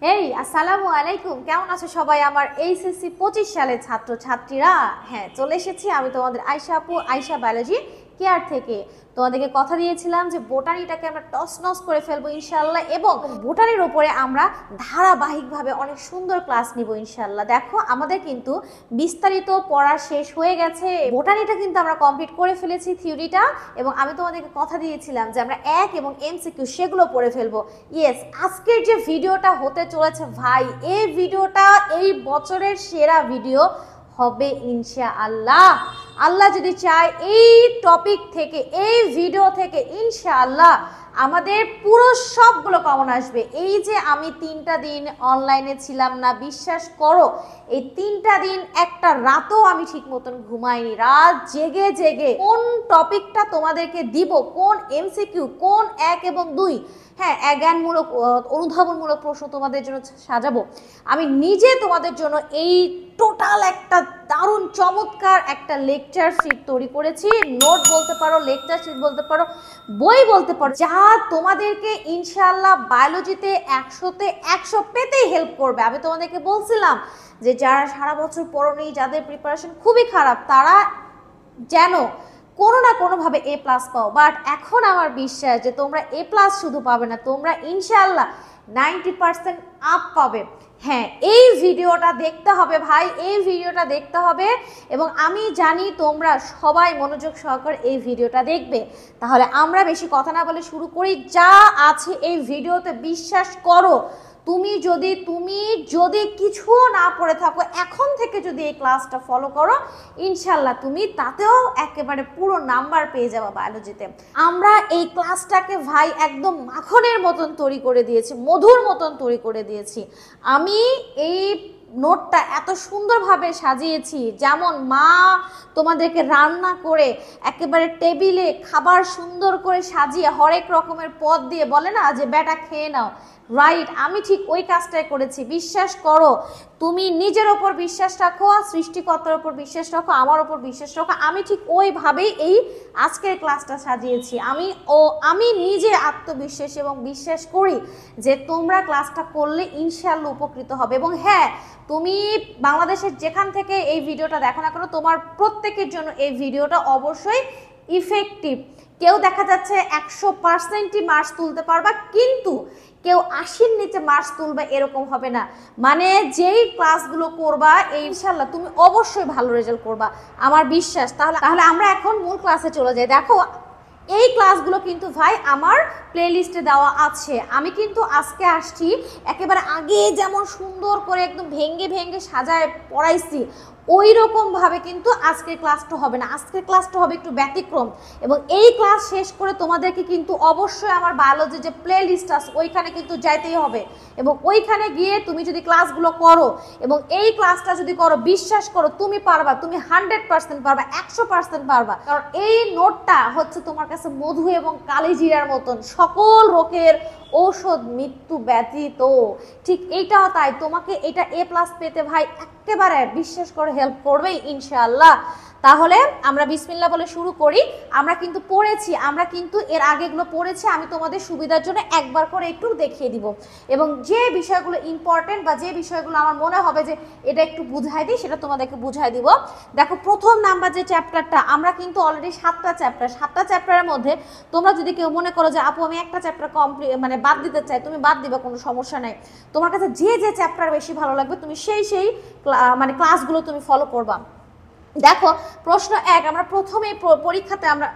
এই আসসালামু আলাইকুম, কেমন আছো সবাই? আমার এইচএসসি 25 সালের ছাত্রছাত্রীরা, হ্যাঁ চলে এসেছি আমি তোমাদের আয়শা আপু, আয়শা বায়োলজি কেয়ার থেকে। তোমাদেরকে কথা দিয়েছিলাম যে বোটানিটাকে আমরা টসনস করে ফেলবো ইনশাল্লাহ, এবং বোটানির ওপরে আমরা ধারাবাহিকভাবে অনেক সুন্দর ক্লাস নিব ইনশাল্লাহ। দেখো আমাদের কিন্তু বিস্তারিত পড়া শেষ হয়ে গেছে, বোটানিটা কিন্তু আমরা কমপ্লিট করে ফেলেছি থিওরিটা, এবং আমি তোমাদেরকে কথা দিয়েছিলাম যে আমরা এক এবং এমসিকিউ সেগুলো পড়ে ফেলবো। ইয়েস, আজকের যে ভিডিওটা হতে চলেছে ভাই, এই ভিডিওটা এই বছরের সেরা ভিডিও হবে ইনশাআল্লাহ। আল্লাহ যদি চায় এই টপিক থেকে, এই ভিডিও থেকে ইনশাআল্লাহ আমাদের পুরো সবগুলো কমন আসবে। এই যে আমি 3টা দিন অনলাইনে ছিলাম না, বিশ্বাস করো এই 3টা দিন একটা রাতও আমি ঠিক মতন ঘুমাইনি, রাত জেগে জেগে কোন টপিকটা তোমাদেরকে দিব, কোন এমসিকিউ, কোন 1 এবং 2, হ্যাঁ জ্ঞানমূলক অনুধাবনমূলক প্রশ্ন তোমাদের জন্য সাজাবো। আমি নিজে তোমাদের জন্য এই টোটাল একটা দারুণ চমৎকার একটা লেকচার শিট তৈরি করেছি। নোট বলতে পারো, লেকচার শিট বলতে পারো, বই বলতে পারো, যা তোমাদেরকে ইনশাআল্লাহ বায়োলজিতে 100তে 100 পেতেই হেল্প করবে। আমি তোমাদেরকে বলছিলাম যে যারা সারা বছর পড়োনি, যাদের প্রিপারেশন খুবই খারাপ, তারা যেন কোনো না কোনোভাবে এ প্লাস পাও। বাট এখন আমার বিশ্বাস যে তোমরা এ প্লাস শুধু পাবে না, তোমরা ইনশাআল্লাহ 90% আপ পাবে। হ্যাঁ, এই ভিডিওটা দেখতে হবে ভাই, এই ভিডিওটা দেখতে হবে, এবং আমি জানি তোমরা সবাই মনোযোগ সহকারে এই ভিডিওটা দেখবে। তাহলে আমরা বেশি কথা না বলে শুরু করি। যা আছে এই ভিডিওতে বিশ্বাস করো, তুমি যদি কিছু না পড়ে থাকো, এখন থেকে যদি এই ক্লাসটা ফলো করো ইনশাল্লাহ তুমি তাতেও একেবারে পুরো নাম্বার পেয়ে যাবে বায়োলজিতে। আমরা এই ক্লাসটাকে ভাই একদম মাখনের মতন তৈরি করে দিয়েছি, মধুর মতন তৈরি করে দিয়েছি। আমি এই নোটটা এত সুন্দরভাবে সাজিয়েছি, যেমন মা তোমাদেরকে রান্না করে একেবারে টেবিলে খাবার সুন্দর করে সাজিয়ে হরেক রকমের পদ দিয়ে বলে না যে বেটা খেয়ে নাও, রাইট, আমি ঠিক ওই কাজটাই করেছি। বিশ্বাস করো, তুমি নিজের ওপর বিশ্বাস রাখো, সৃষ্টিকর্তার ওপর বিশ্বাস রাখো, আমার ওপর বিশ্বাস রাখো। আমি ঠিক ওইভাবেই এই আজকের ক্লাসটা সাজিয়েছি। আমি নিজে আত্মবিশ্বাস এবং বিশ্বাস করি যে তোমরা ক্লাসটা করলে ইনশাআল্লাহ উপকৃত হবে। এবং হ্যাঁ, তুমি বাংলাদেশের যেখান থেকে এই ভিডিওটা দেখো না কেন, তোমার প্রত্যেকের জন্য এই ভিডিওটা অবশ্যই ইফেক্টিভ। কেউ দেখা যাচ্ছে 100%ই মার্কস তুলতে পারবা, কিন্তু কেউ 80-র নিচে মার্কস তুলবে এরকম হবে না। মানে যেই ক্লাসগুলো করবা ইনশাআল্লাহ তুমি অবশ্যই ভালো রেজাল্ট করবা, আমার বিশ্বাস। তাহলে আমরা এখন মূল ক্লাসে চলে যাই। দেখো এই ক্লাসগুলো কিন্তু ভাই আমার প্লেলিস্টে দেওয়া আছে। আমি কিন্তু আজকে আসছি একেবারে আগে যেমন সুন্দর করে একদম ভেঙ্গে ভেঙ্গে সাজায় পড়াইছি, ওই রকমভাবে কিন্তু আজকের ক্লাসটা হবে না। আজকের ক্লাসটা হবে একটু ব্যতিক্রম, এবং এই ক্লাস শেষ করে তোমাদেরকে কিন্তু অবশ্যই আমার বায়োলজির যে প্লে লিস্ট আছে ওইখানে কিন্তু যাইতেই হবে, এবং ওইখানে গিয়ে তুমি যদি ক্লাসগুলো করো এবং এই ক্লাসটা যদি করো, বিশ্বাস করো তুমি পারবা, তুমি 100% পারবা, 100% পারবা। কারণ এই নোটটা হচ্ছে তোমার কাছে মধু এবং কালিজিরার মতন, সকল রোগের ঔষধ মৃত্যু ব্যতীত। ঠিক এইটাও তাই, তোমাকে এটা এ প্লাস পেতে ভাই একেবারে বিশ্বাস করে হেল্প করবে ইনশাআল্লাহ। তাহলে আমরা বিসমিল্লাহ বলে শুরু করি। আমরা কিন্তু পড়েছি, আমরা কিন্তু এর আগেগুলো পড়েছি, আমি তোমাদের সুবিধার জন্য একবার করে একটু দেখিয়ে দিব, এবং যে বিষয়গুলো ইম্পর্টেন্ট বা যে বিষয়গুলো আমার মনে হবে যে এটা একটু বুঝাই দিই সেটা তোমাদেরকে বুঝাই দিব। দেখো প্রথম নাম্বার যে চ্যাপ্টারটা, আমরা কিন্তু অলরেডি 7টা চ্যাপ্টারের মধ্যে তোমরা যদি কেউ মনে করো যে আপু আমি একটা চ্যাপ্টার কমপ্লিট মানে বাদ দিতে চাই, তুমি বাদ দিবা, কোনো সমস্যা নাই। তোমার কাছে যে যে চ্যাপ্টার বেশি ভালো লাগবে তুমি সেই মানে ক্লাসগুলো তুমি ফলো করবা। দেখো প্রশ্ন 1, আমরা প্রথমেই পরীক্ষাতে আমরা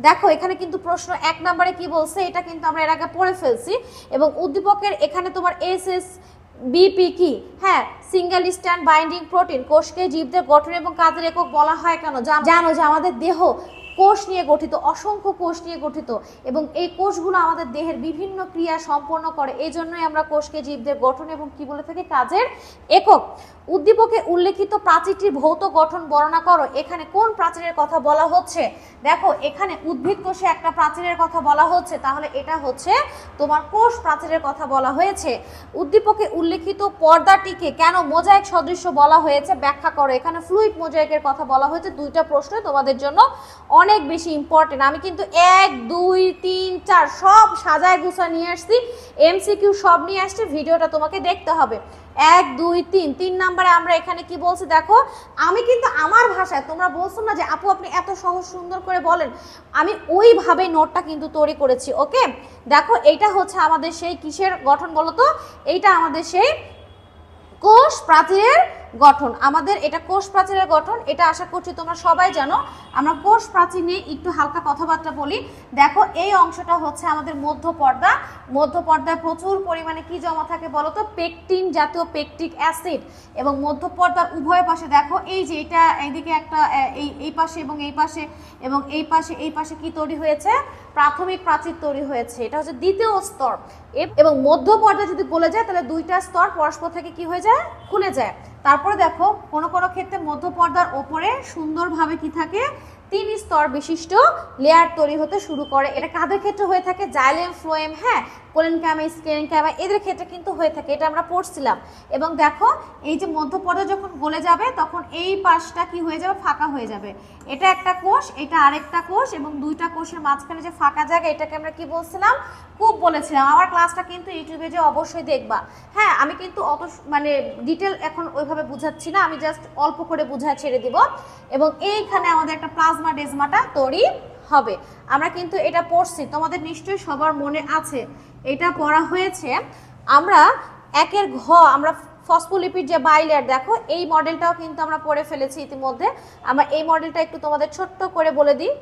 দেখো এখানে কিন্তু প্রশ্ন 1 নম্বরে কি বলছে, এটা কিন্তু আমরা এর আগে পড়ে ফেলছি। এবং উদ্দীপকের এখানে তোমার SSBP কি, হ্যাঁ সিঙ্গেল স্ট্যান্ড বাইন্ডিং প্রোটিন, কোষকে জীবদের গঠন এবং কাজের একক বলা হয় কেন? জানো যে আমাদের দেহ কোষ নিয়ে গঠিত, অসংখ্য কোষ নিয়ে গঠিত, এবং এই কোষগুলো আমাদের দেহের বিভিন্ন ক্রিয়া সম্পন্ন করে, এই জন্যই আমরা কোষকে জীবদের গঠন এবং কি বলে থাকি, কাজের একক। উদ্দীপকে উল্লেখিত প্রাচীরটির ভৌত গঠন বর্ণনা করো। এখানে কোন প্রাচীরের কথা বলা হচ্ছে? দেখো এখানে উদ্ভিদ কোষে একটা প্রাচীরের কথা বলা হচ্ছে, তাহলে এটা হচ্ছে তোমার কোষ প্রাচীরের কথা বলা হয়েছে। উদ্দীপকে উল্লেখিত পর্দাটিকে কেন মোজাইক সদৃশ্য বলা হয়েছে ব্যাখ্যা করো। এখানে ফ্লুইড মোজাইকের কথা বলা হয়েছে। 2টা প্রশ্ন তোমাদের জন্য অনেক বেশি ইম্পর্টেন্ট। আমি কিন্তু 1 2 3 4 সব সাজায় গুছা নিয়ে আসছি, এমসিকিউ সব নিয়ে আসছি, ভিডিওটা তোমাকে দেখতে হবে। 1 2 3 নম্বরে আমরা এখানে কি বলছি দেখো, আমি কিন্তু আমার ভাষায়, তোমরা বলছো না যে আপু আপনি এত সহজ সুন্দর করে বলেন, আমি ওইভাবে নোটটা কিন্তু তৈরি করেছি। ওকে, দেখো এইটা হচ্ছে আমাদের সেই কিসের গঠন বলো তো, এইটা আমাদের সেই কোষ প্রাচীরের গঠন। আমাদের এটা কোষ প্রাচীরের গঠন, এটা আশা করছি তোমরা সবাই জানো। আমরা কোষ প্রাচীর নিয়ে একটু হালকা কথাবার্তা বলি। দেখো এই অংশটা হচ্ছে আমাদের মধ্যপর্দা। মধ্যপর্দায় প্রচুর পরিমাণে কি জমা থাকে বলো তো, পেকটিন জাতীয় পেকটিক অ্যাসিড। এবং মধ্যপর্দার উভয় পাশে দেখো এই যে এটা এইদিকে একটা এই পাশে এবং এই পাশে এবং এই পাশে কি তৈরি হয়েছে, প্রাথমিক প্রাচীর তৈরি হয়েছে। এটা হচ্ছে দ্বিতীয় স্তর। এবং মধ্যপর্দা যদি গলে যায় তাহলে দুইটা স্তর পরস্পর থেকে কি হয়ে যায়, খুলে যায়। তারপরে দেখো কোনো কোনো ক্ষেত্রে মধ্যপর্দার ওপরে সুন্দরভাবে কি থাকে, 3 স্তর বিশিষ্ট লেয়ার তৈরি হতে শুরু করে। এটা কাদের ক্ষেত্রে হয়ে থাকে, জাইলেম ফ্লোয়েম, হ্যাঁ, কোলেনকাইমা স্ক্লেরেনকাইমা এদের ক্ষেত্রে কিন্তু হয়ে থাকে, এটা আমরা পড়ছিলাম। এবং দেখো এই যে মধ্যপর্দা যখন গলে যাবে তখন এই পাশটা কি হয়ে যাবে, ফাঁকা হয়ে যাবে। এটা একটা কোষ, এটা আরেকটা কোষ, এবং দুইটা কোষের মাঝখানে যে ফাঁকা জায়গা এটাকে আমরা কি বলছিলাম, কূপ বলেছিলাম। আমার ক্লাসটা কিন্তু ইউটিউবে যে অবশ্যই দেখবা। হ্যাঁ, আমি কিন্তু অত মানে ডিটেল এখন ওইভাবে বুঝাচ্ছি না, আমি জাস্ট অল্প করে বুঝায় ছেড়ে দিব। এবং এইখানে আমাদের একটা প্লাজমা ডেজমাটা তৈরি হবে। আমরা কিন্তু এটা পড়ছি, তোমাদের নিশ্চয়ই সবার মনে আছে, এটা পড়া হয়েছে। আমরা 1 ঘ আমরা ফসফোলিপিড যে বাইলেয়ার, দেখো এই মডেলটাও কিন্তু আমরা পড়ে ফেলেছি ইতিমধ্যে। আমরা এই মডেলটা একটু তোমাদের ছোট্ট করে বলে দিই।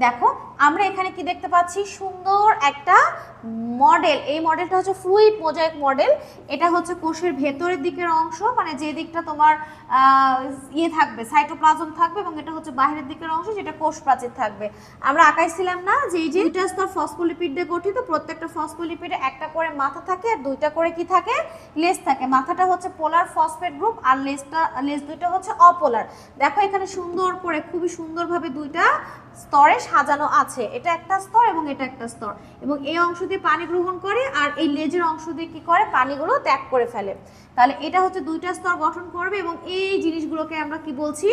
দেখো আমরা এখানে কি দেখতে পাচ্ছি, সুন্দর একটা মডেল। এই মডেলটা হচ্ছে ফ্লুইড মোজাইক মডেল। এটা হচ্ছে কোষের ভেতরের দিকের অংশ, মানে যে দিকটা তোমার ইয়ে থাকবে, সাইটোপ্লাজম থাকবে, এবং এটা হচ্ছে বাইরের দিকের অংশ যেটা কোষ প্রাচীর থাকবে। আমরা আঁকাইছিলাম না যে এই যে দুইটা স্তর ফসফোলিপিড দিয়ে গঠিত, প্রত্যেকটা ফসফোলিপিডে একটা করে মাথা থাকে আর দুইটা করে কি থাকে, লেজ থাকে। মাথাটা হচ্ছে পোলার ফসফেট গ্রুপ আর লেজ দুইটা হচ্ছে অপোলার। দেখো এখানে সুন্দর করে খুবই সুন্দরভাবে দুইটা স্তরে সাজানো আছে, এটা একটা স্তর এবং এটা একটা স্তর। এবং এই অংশ দিয়ে পানি গ্রহণ করে আর এই লেজের অংশ দিয়ে কি করে, পানিগুলো ত্যাগ করে ফেলে। তাহলে এটা হচ্ছে দুইটা স্তর গঠন করবে। এবং এই জিনিসগুলোকে আমরা কি বলছি,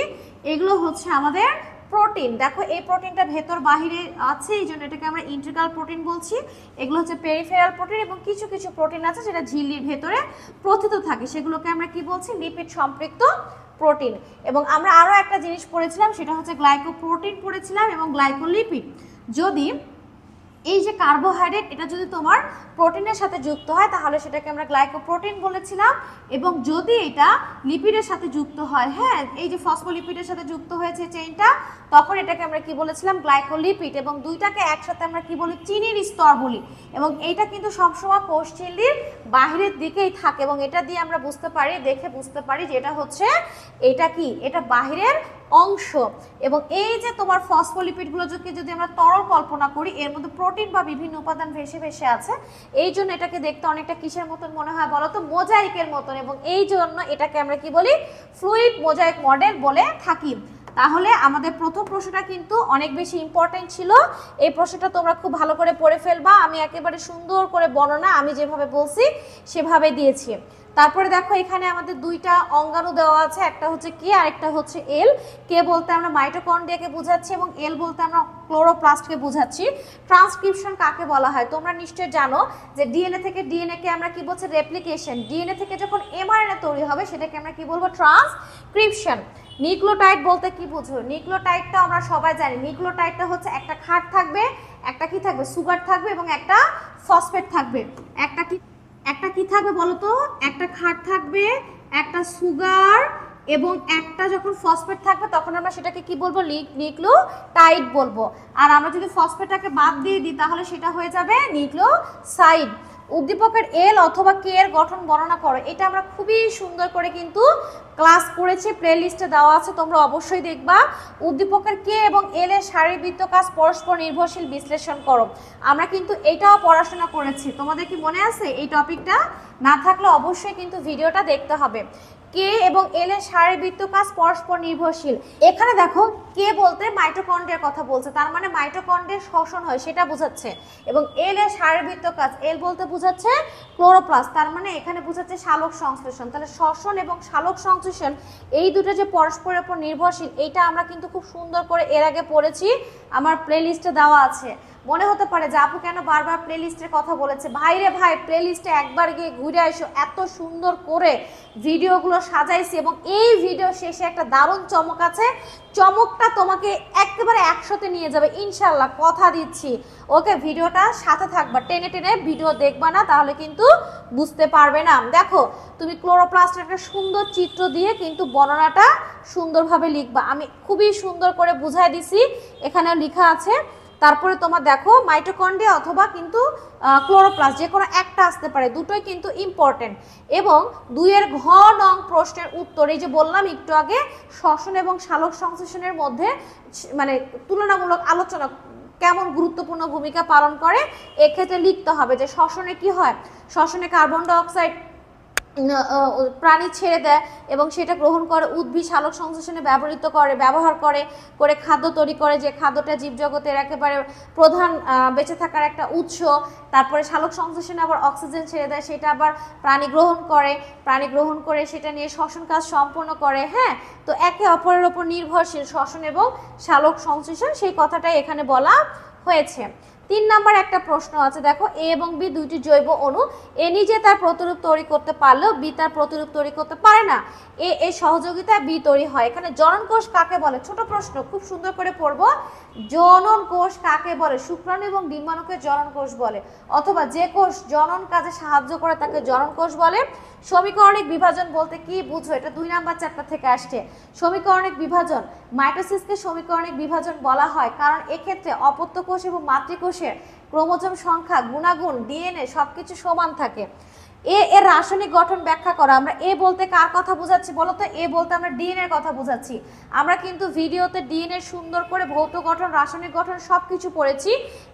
এগুলো হচ্ছে আমাদের প্রোটিন। দেখো এই প্রোটিনটা ভেতর বাহিরে আছে, এই জন্য এটাকে আমরা ইন্টিগ্রাল প্রোটিন বলছি। এগুলো হচ্ছে পেরিফেরাল প্রোটিন, এবং কিছু কিছু প্রোটিন আছে যেটা ঝিল্লির ভেতরে প্রথিত থাকে, সেগুলোকে আমরা কি বলছি, লিপিড সম্পৃক্ত প্রোটিন। এবং আমরা আরও একটা জিনিস পড়েছিলাম, সেটা হচ্ছে গ্লাইকোপ্রোটিন পড়েছিলাম এবং গ্লাইকোলিপিড। যদি এই যে কার্বোহাইড্রেট এটা যদি তোমার প্রোটিনের সাথে যুক্ত হয় তাহলে সেটাকে আমরা গ্লাইকোপ্রোটিন বলেছিলাম। এবং যদি এটা লিপিডের সাথে যুক্ত হয়, হ্যাঁ, এই যে ফসফোলিপিডের সাথে যুক্ত হয়েছে চেইনটা, তখন এটাকে আমরা কি বলেছিলাম, গ্লাইকোলিপিড। এবং দুইটাকে একসাথে আমরা কি বলি, চিনির স্তর বলি। এবং এইটা কিন্তু সবসময় কোষ ঝিল্লির বাহিরের দিকেই থাকে, এবং এটা দিয়ে আমরা বুঝতে পারি, দেখে বুঝতে পারি যে এটা হচ্ছে, এটা কি, এটা বাহিরের অংশ। এবং এই যে তোমার ফসফোলিপিডগুলো যদি আমরা তরল কল্পনা করি, এর মধ্যে প্রোটিন বা বিভিন্ন উপাদান ভেসে ভেসে আছে, এই জন্য এটাকে দেখতে অনেকটা কিসের মতন মনে হয় বলো তো, মোজাইকের মতন। এবং এই জন্য এটাকে আমরা কি বলি, ফ্লুইড মোজাইক মডেল বলে থাকি। তাহলে আমাদের প্রথম প্রশ্নটা কিন্তু অনেক বেশি ইম্পর্টেন্ট ছিল। এই প্রশ্নটা তোমরা খুব ভালো করে পড়ে ফেলবা। আমি একেবারে সুন্দর করে বর্ণনা আমি যেভাবে বলছি সেভাবে দিয়েছি। তারপরে দেখো এখানে আমাদের দুইটা অঙ্গাণু দেওয়া আছে, একটা হচ্ছে কে আর একটা হচ্ছে এল। কে বলতে আমরা মাইটোকন্ড্রিয়াকে বোঝাচ্ছি এবং এল বলতে আমরা ক্লোরোপ্লাস্টকে বোঝাচ্ছি। ট্রান্সক্রিপশন কাকে বলা হয় তোমরা নিশ্চয়ই জানো, যে ডিএনএ থেকে ডিএনএ কে আমরা কি বলছি, রেপ্লিকেশন। ডিএনএ থেকে যখন এমআরএনএ তৈরি হবে সেটাকে আমরা কি বলবো, ট্রান্সক্রিপশন। নিউক্লিওটাইড বলতে কি বুঝো, নিউক্লিওটাইডটা আমরা সবাই জানি, নিউক্লিওটাইডটা হচ্ছে একটা ক্ষার থাকবে, একটা কি থাকবে, সুগার থাকবে, এবং একটা ফসফেট থাকবে। একটা কি থাকবে বলো তো, একটা ক্ষার থাকবে, একটা সুগার, এবং একটা যখন ফসফেট থাকবে তখন আমরা সেটাকে কি বলবো, নিউক্লিওটাইড বলবো। আর আমরা যদি ফসফেটটাকে বাদ দিয়ে দিই তাহলে সেটা হয়ে যাবে নিউক্লিওসাইড। উদ্দীপকের এল অথবা কে এর গঠন বর্ণনা করো। এটা আমরা খুবই সুন্দর করে কিন্তু ক্লাস করেছি, প্লে লিস্টে দেওয়া আছে, তোমরা অবশ্যই দেখবা। উদ্দীপকের কে এবং এল এর শারীরবৃত্ত কাজ পরস্পর নির্ভরশীল বিশ্লেষণ করো। আমরা কিন্তু এটাও পড়াশোনা করেছি, তোমাদের কি মনে আছে? এই টপিকটা না থাকলে অবশ্যই কিন্তু ভিডিওটা দেখতে হবে। কে এবং এল এর শারীরবৃত্ত কাজ পরস্পর নির্ভরশীল। এখানে দেখো কে বলতে মাইটোকন্ড্রিয়ার কথা বলছে, তার মানে মাইটোকন্ড্রিয়ার শ্বসন হয় সেটা বোঝাচ্ছে। এবং এল এর শারীরবৃত্ত কাজ, এল বলতে বোঝাচ্ছে ক্লোরোপ্লাস্ট, তার মানে এখানে বোঝাচ্ছে সালোক সংশ্লেষণ। তাহলে শ্বসন এবং সালোক সংশ্লেষণ সংশ্লেষণ এই দুটো যে পরস্পরের উপর নির্ভরশীল, এইটা আমরা কিন্তু খুব সুন্দর করে এর আগে পড়েছি, আমার প্লেলিস্টে দেওয়া আছে। মনে হতে পারে যে আপু কেন বারবার প্লেলিস্টের কথা বলেছে। ভাই রে ভাই, প্লেলিস্টে একবার গিয়ে ঘুরে আসো, এত সুন্দর করে ভিডিওগুলো সাজাইছি এবং এই ভিডিও শেষে একটা দারুণ চমক আছে। চমকটা তোমাকে একেবারে 100তে নিয়ে যাবে ইনশাল্লাহ, কথা দিচ্ছি। ওকে, ভিডিওটা সাথে থাকবা, টেনে টেনে ভিডিও দেখবা না, তাহলে কিন্তু বুঝতে পারবে না। দেখো, তুমি ক্লোরোপ্লাস্টের একটা সুন্দর চিত্র দিয়ে কিন্তু বর্ণনাটা সুন্দরভাবে লিখবা। আমি খুবই সুন্দর করে বুঝাই দিছি, এখানে লেখা আছে। তারপরে তোমার দেখো মাইটোকন্ড্রিয়া অথবা কিন্তু ক্লোরোপ্লাস্ট, যে কোনো একটা আসতে পারে, দুটোই কিন্তু ইম্পর্টেন্ট। এবং 2-এর ঘ নং প্রশ্নের উত্তর, এই যে বললাম একটু আগে, শ্বসন এবং সালোক সংশ্লেষণের মধ্যে মানে তুলনামূলক আলোচনা কেমন গুরুত্বপূর্ণ ভূমিকা পালন করে, এক্ষেত্রে লিখতে হবে যে শ্বসনে কি হয়। শ্বসনে কার্বন ডাই অক্সাইড প্রাণী ছেড়ে দেয় এবং সেটা গ্রহণ করে উদ্ভিদ সালোক সংশ্লেষণে ব্যবহার করে খাদ্য তৈরি করে, যে খাদ্যটা জীবজগতের একেবারে প্রধান বেঁচে থাকার একটা উৎস। তারপরে সালোক সংশ্লেষণে আবার অক্সিজেন ছেড়ে দেয়, সেটা আবার প্রাণী গ্রহণ করে সেটা নিয়ে শ্বসন কাজ সম্পন্ন করে। হ্যাঁ, তো একে অপরের ওপর নির্ভরশীল শ্বসন এবং সালোক সংশ্লেষণ, সেই কথাটাই এখানে বলা হয়েছে। 3 নাম্বার একটা প্রশ্ন আছে, দেখো এ এবং বি দুইটি জৈব অণু, এ নিজে তার প্রতিরূপ তৈরি করতে পারলেও বি তার প্রতিরূপ তৈরি করতে পারে না, এর সহযোগিতায় বি তৈরি হয়। এখানে জনন কোষ কাকে বলে? ছোট প্রশ্ন, খুব সুন্দর করে পড়বো। জনন কোষ কাকে বলে? শুক্রাণু এবং ডিম্বাণুকে জনন কোষ বলে, অথবা যে কোষ জনন কাজে সাহায্য করে তাকে জনন কোষ বলে। সমীকরণিক বিভাজন বলতে কি বুঝো? এটা 2 নাম্বার চ্যাপ্টার থেকে আসছে। সমীকরণিক বিভাজন, মাইটোসিসকে সমীকরণিক বিভাজন বলা হয় কারণ এক্ষেত্রে অপত্য কোষ এবং মাতৃকোষের ক্রোমোজোম সংখ্যা, গুণাগুণ, ডিএনএ সবকিছু সমান থাকে। এর রাসায়নিক গঠন ব্যাখ্যা করা। আমরা এ বলতে কার কথা বোঝাচ্ছি বলো তো? এ বলতে আমরা ডিএনএ এর কথা বোঝাচ্ছি। আমরা কিন্তু ভিডিওতে ডিএনএ সুন্দর করে ভৌত গঠন, রাসায়নিক গঠন সবকিছু পড়েছি,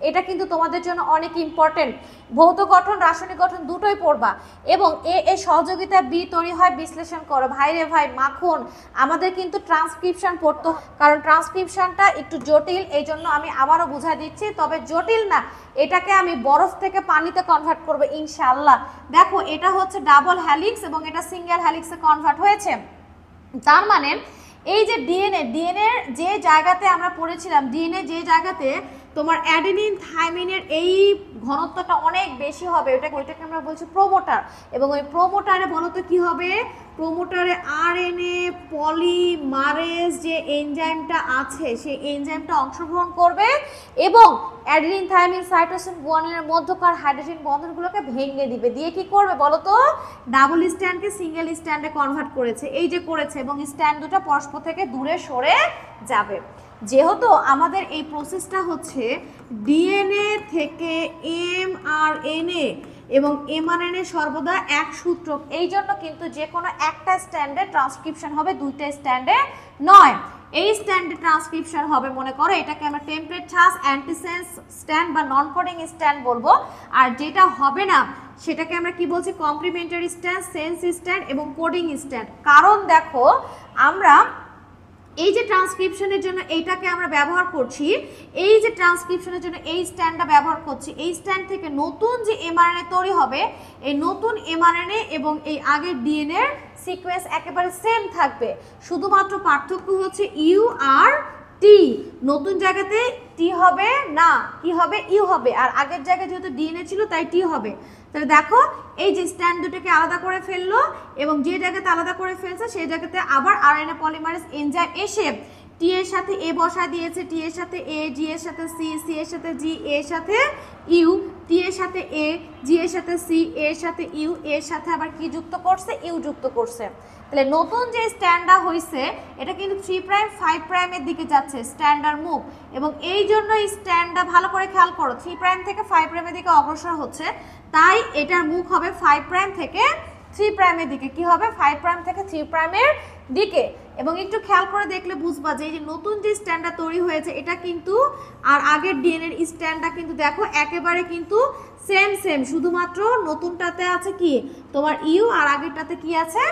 এটা কিন্তু তোমাদের জন্য অনেক ইম্পর্টেন্ট। ভৌত গঠন, রাসায়নিক গঠন দুটোই পড়বা। এবং এর সহযোগিতা বি তৈরি হয়, বিশ্লেষণ করো। ভাই রে ভাই, মাখন, আমাদের কিন্তু ট্রান্সক্রিপশন পড়তো, কারণ ট্রান্সক্রিপশনটা একটু জটিল, এই জন্য আমি আবারও বুঝাই দিচ্ছি। তবে জটিল না, এটাকে আমি বরফ থেকে পানিতে কনভার্ট করবো ইনশাআল্লাহ। দেখো, এটা হচ্ছে ডাবল হ্যালিক্স এবং এটা সিঙ্গেল হ্যালিক্সে কনভার্ট হয়েছে। তার মানে এই যে ডিএনএ যে জায়গাতে আমরা পড়েছিলাম, ডিএনএ যে জায়গাতে তোমার অ্যাডেনিন থাইমিনের এই ঘনত্বটা অনেক বেশি হবে, ওইটাকে আমরা বলছি প্রোমোটার। এবং ওই প্রোমোটারে বলো তো কি হবে? প্রোমোটারে আরএনএ পলিমারেজ যে এনজাইমটা আছে, সেই এনজাইমটা অংশগ্রহণ করবে এবং অ্যাডেনিন থাইমিন সাইটোসিন গুয়ানিনের মধ্যকার হাইড্রোজেন বন্ধনগুলোকে ভেঙে দিবে। দিয়ে কি করবে বলো তো? ডাবল স্ট্যান্ডকে সিঙ্গেল স্ট্যান্ডে কনভার্ট করেছে, এই যে করেছে, এবং স্ট্যান্ড দুটো পরস্পর থেকে দূরে সরে যাবে। যেহেতু আমাদের এই প্রসেসটা হচ্ছে ডিএনএ থেকে এমআরএনএ এবং এমআরএনএ সর্বদা এক সূত্র, এই জন্য কিন্তু যে কোনো একটা স্ট্যান্ডে ট্রান্সক্রিপশন হবে, 2টা স্ট্যান্ডে নয়। এই স্ট্যান্ডে ট্রান্সক্রিপশন হবে, মনে করো এটাকে আমরা টেমপ্লেট ছাস অ্যান্টিসেন্স স্ট্যান্ড বা নন কোডিং স্ট্যান্ড বলবো। আর যেটা হবে না সেটাকে আমরা কি বলছি? কমপ্লিমেন্টারি স্ট্যান্ড, সেন্স স্ট্যান্ড এবং কোডিং স্ট্যান্ড। কারণ দেখো, আমরা এই যে ট্রান্সক্রিপশনের জন্য এইটাকে আমরা ব্যবহার করছি, এই যে ট্রান্সক্রিপশনের জন্য এই স্ট্যান্ডটা ব্যবহার করছি, এই স্ট্যান্ড থেকে নতুন যে এমআরএনএ তৈরি হবে, এই নতুন এমআরএনএ এবং এই আগের ডিএনএ এর সিকোয়েন্স একেবারে সেম থাকবে, শুধুমাত্র পার্থক্য হচ্ছে ইউ আর টি। নতুন জায়গাতে টি হবে না, কি হবে? ইউ হবে। আর আগের জায়গায় যেহেতু ডিএনএ ছিল তাই টি হবে। তাহলে দেখো, এই যে স্ট্যান্ড দুটোকে আলাদা করে ফেললো এবং যে জায়গাতে আলাদা করে ফেলছে সেই জায়গাতে আবার আরএনএ পলিমারেজ এনজাইম এসে টি এর সাথে এ বসায় দিয়েছে, টি এর সাথে এ, জি এর সাথে সি, সি এর সাথে জি, এর সাথে ইউ, টি এর সাথে এ, জি এর সাথে সি, এর সাথে ইউ, এর সাথে আবার কি যুক্ত করছে? ইউ যুক্ত করছে। তাহলে নতুন যে স্ট্যান্ডটা হয়েছে এটা কিন্তু 3 প্রাইম 5 প্রাইমের দিকে যাচ্ছে, স্ট্যান্ডার মুভ। এবং এই জন্য এই স্ট্যান্ডটা ভালো করে খেয়াল করো, 3 প্রাইম থেকে 5 প্রাইমের দিকে অগ্রসর হচ্ছে, তাই এটার মুখ হবে 5 প্রাইম থেকে 3 প্রাইমের দিকে। কি হবে? 5 প্রাইম থেকে 3 প্রাইমের দিকে। এবং একটু খেয়াল করে দেখলে বুঝবা যে এই যে নতুন যে স্ট্যান্ডটা তৈরি হয়েছে এটা কিন্তু আর আগের ডিএনএর স্ট্যান্ডটা কিন্তু দেখো একেবারে কিন্তু সেম, শুধুমাত্র নতুনটাতে আছে কি তোমার ইউ আর আগেরটাতে কি আছে?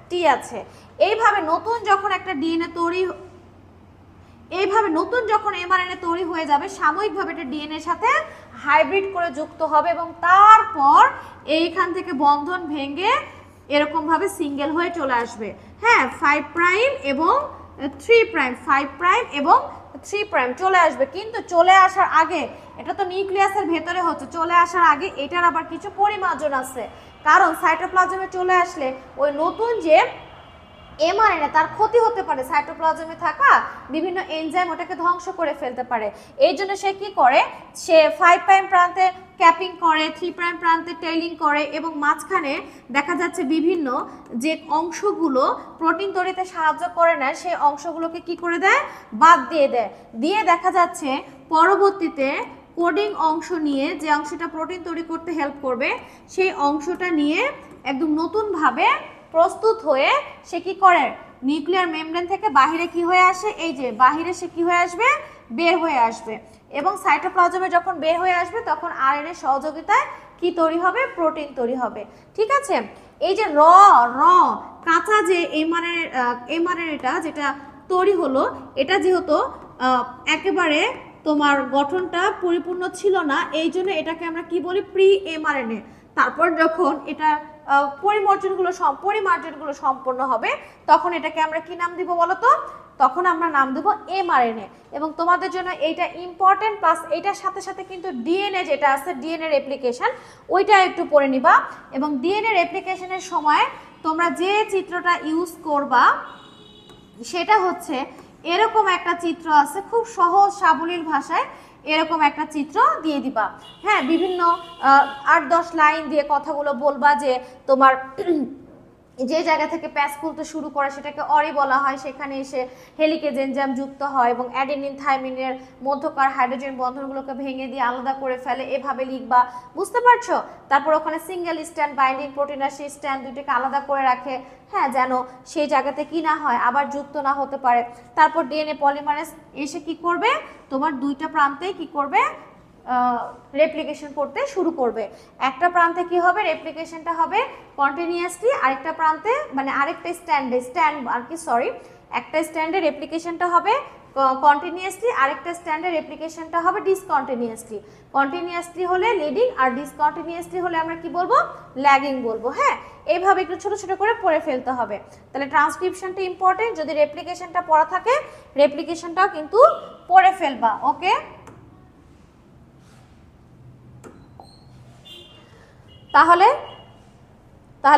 টি আছে। এইভাবে নতুন যখন একটা ডিএনএ তৈরি, এইভাবে নতুন যখন এমআরএনএ তৈরি হয়ে যাবে, সাময়িকভাবে এটা ডিএনএ এর সাথে হাইব্রিড করে যুক্ত হবে এবং তারপর এইখান থেকে বন্ধন ভেঙে এরকম ভাবে সিঙ্গেল হয়ে চলে আসবে। হ্যাঁ 5 প্রাইম এবং 3 প্রাইম, 5 প্রাইম এবং 3 প্রাইম চলে আসবে। কিন্তু চলে আসার আগে, এটা তো নিউক্লিয়াসের ভেতরে হচ্ছে, চলে আসার আগে এটার আবার কিছু পরিমার্জন আছে। কারণ সাইটোপ্লাজমে চলে আসলে ওই নতুন যে এমআরএনএ তার ক্ষতি হতে পারে, সাইটোপ্লাজমে থাকা বিভিন্ন এনজাইম ওটাকে ধ্বংস করে ফেলতে পারে। এই জন্য সে কি করে, সে 5 প্রাইম প্রান্তে ক্যাপিং করে, 3 প্রাইম প্রান্তে টেইলিং করে এবং মাঝখানে দেখা যাচ্ছে বিভিন্ন যে অংশগুলো প্রোটিন তৈরিতে সাহায্য করে না সেই অংশগুলোকে কি করে দেয়, বাদ দিয়ে দেয়। দিয়ে দেখা যাচ্ছে পরবর্তীতে কোডিং অংশ নিয়ে, যে অংশটা প্রোটিন তৈরি করতে হেল্প করবে, সেই অংশটা নিয়ে একদম নতুনভাবে প্রস্তুত হয়ে সে কি করে, নিউক্লিয়ার মেমব্রেন থেকে বাহিরে কি হয়ে আসে, এই যে বাহিরে সে কি হয়ে আসবে, বের হয়ে আসবে। এবং সাইটোপ্লাজমে যখন বের হয়ে আসবে তখন আরএনএ সহযোগিতায় কি তৈরি হবে, প্রোটিন তৈরি হবে। ঠিক আছে, এই যে কাঁচা যে এমআরএনএটা যেটা তৈরি হলো, এটা যেহেতু একেবারে তোমার গঠনটা পরিপূর্ণ ছিল না, এই জন্য এটাকে আমরা কি বলি, প্রি এমআরএনএ। তারপর যখন এটা পরিমার্জনগুলো সম্পন্ন হবে তখন এটাকে আমরা কি নাম দিব বলো তো, তখন আমরা নাম দেব এমআরএনএ। এবং তোমাদের জন্য এইটা ইম্পর্টেন্ট, প্লাস এইটার সাথে সাথে কিন্তু ডিএনএ যেটা আছে, ডিএনএ রেপ্লিকেশন, ওইটা একটু পড়ে নিবা। এবং ডিএনএ রেপ্লিকেশনের সময় তোমরা যে চিত্রটা ইউজ করবা সেটা হচ্ছে এরকম একটা চিত্র আছে, খুব সহজ সাবলীল ভাষায় এরকম একটা চিত্র দিয়ে দিবা। হ্যাঁ, বিভিন্ন 8-10 লাইন দিয়ে কথাগুলো বলবা যে তোমার যে জায়গা থেকে প্যাচ খুলতে শুরু করে সেটাকে অরি বলা হয়, সেখানে এসে হেলিকেজ এনজাইম যুক্ত হয় এবং অ্যাডেনিন থাইমিনের মধ্যকার হাইড্রোজেন বন্ধনগুলোকে ভেঙে দিয়ে আলাদা করে ফেলে, এভাবে লিখবা। বুঝতে পারছো? তারপর ওখানে সিঙ্গেল স্ট্যান্ড বাইন্ডিং প্রোটিন আর সেই স্ট্যান্ড দুইটাকে আলাদা করে রাখে, হ্যাঁ, যেন সেই জায়গাতে কি না হয়, আবার যুক্ত না হতে পারে। তারপর ডিএনএ পলিমারেজ এসে কি করবে, তোমার দুইটা প্রান্তেই কি করবে, রেপ্লিকেশন করতে শুরু করবে। একটা প্রান্তে কি হবে, রেপ্লিকেশনটা হবে কন্টিনিউয়াসলি, আরেকটা প্রান্তে মানে আরেকটা একটা স্ট্যান্ডে রেপ্লিকেশনটা হবে কন্টিনিউয়াসলি, আরেকটা স্ট্যান্ডে রেপ্লিকেশনটা হবে ডিসকন্টিনিউয়াসলি। কন্টিনিউয়াসলি হলে লিডিং আর ডিসকন্টিনিউয়াসলি হলে আমরা কি বলবো, ল্যাগিং বলবো। হ্যাঁ, এইভাবে একটু ছোট ছোট করে পড়ে ফেলতে হবে। তাহলে ট্রান্সক্রিপশনটা ইম্পর্টেন্ট, যদি রেপ্লিকেশনটা পড়া থাকে রেপ্লিকেশনটাও কিন্তু পড়ে ফেলবা। ওকে, তাহলে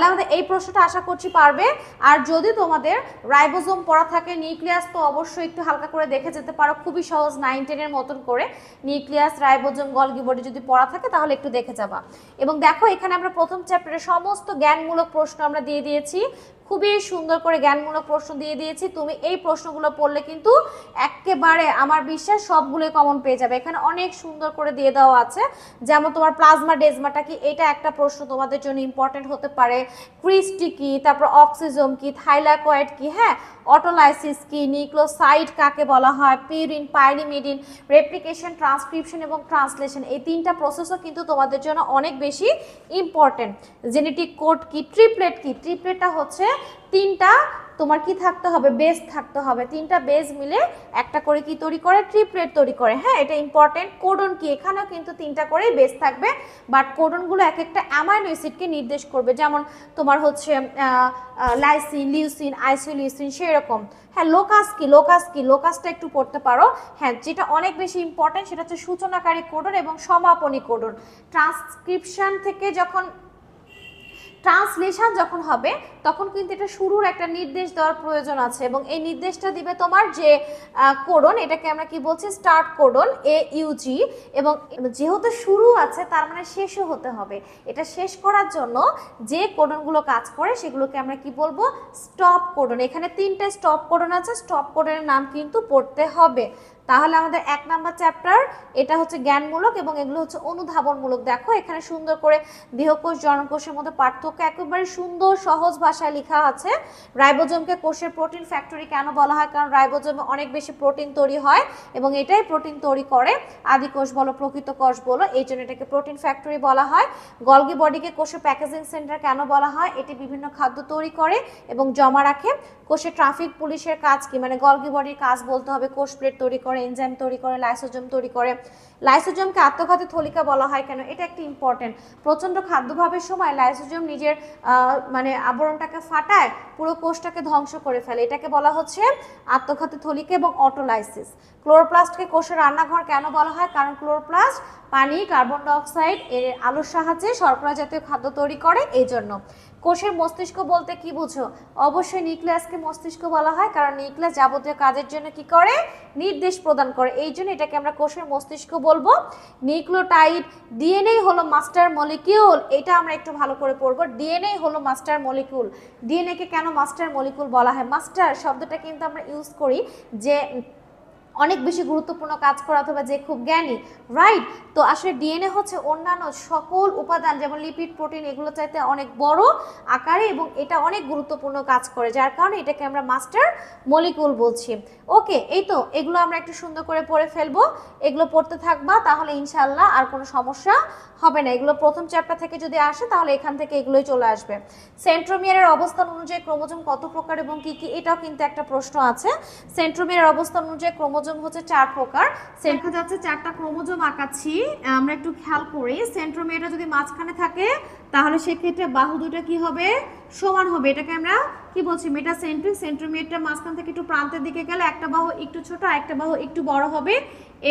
আমাদের এই প্রশ্নটা আশা করছি পারবে। আর যদি তোমাদের রাইবোজোম পড়া থাকে, নিউক্লিয়াস তো অবশ্যই একটু হালকা করে দেখে যেতে পারো, খুবই সহজ 9-10 মতন করে নিউক্লিয়াস, রাইবোজোম, গলগি বডি যদি পড়া থাকে তাহলে একটু দেখে যাবা। এবং দেখো এখানে আমরা প্রথম চ্যাপ্টারে সমস্ত জ্ঞানমূলক প্রশ্ন আমরা দিয়ে দিয়েছি, খুবই সুন্দর করে জ্ঞানমূলক প্রশ্ন দিয়ে দিয়েছি। তুমি এই প্রশ্নগুলো পড়লে কিন্তু একেবারে আমার বিশ্বাস সবগুলোই কমন পেয়ে যাবে। এখানে অনেক সুন্দর করে দিয়ে দেওয়া আছে, যেমন তোমার প্লাজমা ডেজমাটা কি, এটা একটা প্রশ্ন তোমাদের জন্য ইম্পর্টেন্ট হতে পারে। ক্রিস্টি কি, তারপর অক্সিজোম কি, থাইলাকয়েড কি, হ্যাঁ, অটোলাইসিস কি, নিউক্লিওসাইড কাকে বলা হয়, পিউরিন, পাইরিমিডিন, রেপ্লিকেশন, ট্রান্সক্রিপশন এবং ট্রান্সলেশন, এই তিনটা প্রসেসও কিন্তু তোমাদের জন্য অনেক বেশি ইম্পর্টেন্ট। জেনেটিক কোড কি, ট্রিপলেট কি, ট্রিপলেটটা হচ্ছে তিনটা তোমার কি থাকতে হবে, বেস থাকতে হবে, তিনটা বেস মিলে একটা করে কি তৈরি করে, ট্রিপলেট তৈরি করে। হ্যাঁ, এটা ইম্পর্টেন্ট। কোডন কি, এখানেও কিন্তু তিনটা করেই বেস থাকবে, বাট কোডনগুলো এক একটা অ্যামাইনো অ্যাসিডকে নির্দেশ করবে, যেমন তোমার হচ্ছে লাইসিন, লিউসিন, আইসোলিউসিন, সেরকম। হ্যাঁ, লোকাসটা একটু পড়তে পারো। হ্যাঁ, যেটা অনেক বেশি ইম্পর্টেন্ট সেটা হচ্ছে সূচনাকারী কোডন এবং সমাপনী কোডন। ট্রান্সক্রিপশন থেকে যখন ট্রান্সলেশন যখন হবে তখন কিন্তু এটা শুরুর একটা নির্দেশ দেওয়ার প্রয়োজন আছে, এবং এই নির্দেশটা দিবে তোমার যে কোডন, এটাকে আমরা কি বলছি, স্টার্ট কোডন, AUG। এবং যেহেতু শুরু আছে তার মানে শেষও হতে হবে। এটা শেষ করার জন্য যে কোডনগুলো কাজ করে সেগুলোকে আমরা কি বলবো, স্টপ কোডন। এখানে 3টা স্টপ কোডন আছে, স্টপ কোডনের নাম কিন্তু পড়তে হবে। তাহলে আমাদের 1 নাম্বার চ্যাপ্টার এটা হচ্ছে জ্ঞানমূলক এবং এগুলো হচ্ছে অনুধাবনমূলক। দেখো এখানে সুন্দর করে দেহকোষ জনকোষের মধ্যে পার্থক্য একেবারে সুন্দর সহজ ভাষায় লেখা আছে। রাইবোজোমকে কোষের প্রোটিন ফ্যাক্টরি কেন বলা হয়, কারণ রাইবোজোমে অনেক বেশি প্রোটিন তৈরি হয় এবং এটাই প্রোটিন তৈরি করে, আদি কোষ বলো প্রকৃত কোষ বলো, এই জন্য এটাকে প্রোটিন ফ্যাক্টরি বলা হয়। গলগি বডিকে কোষের প্যাকেজিং সেন্টার কেন বলা হয়, এটি বিভিন্ন খাদ্য তৈরি করে এবং জমা রাখে। কোষে ট্রাফিক পুলিশের কাজ কি, মানে গলগি বডির কাজ বলতে হবে কোষ প্লেট তৈরি করে করে, এনজাইম তৈরি করে, লাইসোজোম তৈরি করে। লাইসোজোমকে আত্মঘাতী থলিকা বলা হয় কেন? এটা একটা ইম্পর্টেন্ট। প্রচণ্ড খাদ্যভাবের সময় লাইসোজোম নিজের মানে আবরণটাকে ফাটায় পুরো কোষটাকে ধ্বংস করে ফেলে, এটাকে বলা হচ্ছে আত্মঘাতী থলিকা এবং অটোলাইসিস। ক্লোরোপ্লাস্টকে কোষের রান্নাঘর কেন বলা হয়? কারণ ক্লোরোপ্লাস্ট পানি, কার্বন ডাইঅক্সাইড এর আলোর সাহায্যে শর্করা জাতীয় খাদ্য তৈরি করে, এই জন্য। কোষের মস্তিষ্ক বলতে কি বুঝো? অবশ্যই নিউক্লিয়াসকে মস্তিষ্ক বলা হয়, কারণ নিউক্লিয়াস যাবতীয় কাজের জন্য কি করে? নির্দেশ প্রদান করে, এই জন্য এটাকে আমরা কোষের মস্তিষ্ক বলবো। নিউক্লিওটাইড, ডিএনএ হলো মাস্টার মলিকিউল, এটা আমরা একটু ভালো করে পড়বো। ডিএনএ হলো মাস্টার মলিকিউল। ডিএনএ কে কেন মাস্টার মলিকিউল বলা হয়? মাস্টার শব্দটা কিন্তু আমরা ইউজ করি যে অনেক বেশি গুরুত্বপূর্ণ কাজ করা অথবা যে খুব জ্ঞানী, রাইট? তো আসলে ডিএনএ হচ্ছে অন্যান্য সকল উপাদান যেমন লিপিড, প্রোটিন এগুলো চাইতে অনেক বড় আকারে এবং এটা অনেক গুরুত্বপূর্ণ কাজ করে, যার কারণে এটাকে আমরা মাস্টার মলিকিউল বলছি। ওকে, এই তো এগুলো আমরা একটু সুন্দর করে পড়ে ফেলবো, এগুলো পড়তে থাকবা, তাহলে ইনশাআল্লাহ আর কোনো সমস্যা হবে না। এগুলো প্রথম চ্যাপ্টার থেকে যদি আসে তাহলে এখান থেকে এগুলোই চলে আসবে। সেন্ট্রোমিয়ারের অবস্থান অনুযায়ী ক্রোমোজোম কত প্রকার এবং কি কি, এটাও কিন্তু একটা প্রশ্ন আছে। সেন্ট্রোমিয়ারের অবস্থান অনুযায়ী ক্রোমোজোম হচ্ছে 4 প্রকার। দেখা যাচ্ছে 4টা ক্রোমোজোম আঁকাচ্ছি, আমরা একটু খেয়াল করি। সেন্ট্রোমিয়ারটা যদি মাঝখানে থাকে তাহলে সেক্ষেত্রে বাহু দুটো কি হবে? সমান হবে, এটাকে আমরা কি বলছি? মেটাসেন্ট্রিক। সেন্ট্রোমিয়ারটা মাঝখান থেকে একটু প্রান্তের দিকে গেলে একটা বাহু একটু ছোট আর একটা বাহু একটু বড় হবে,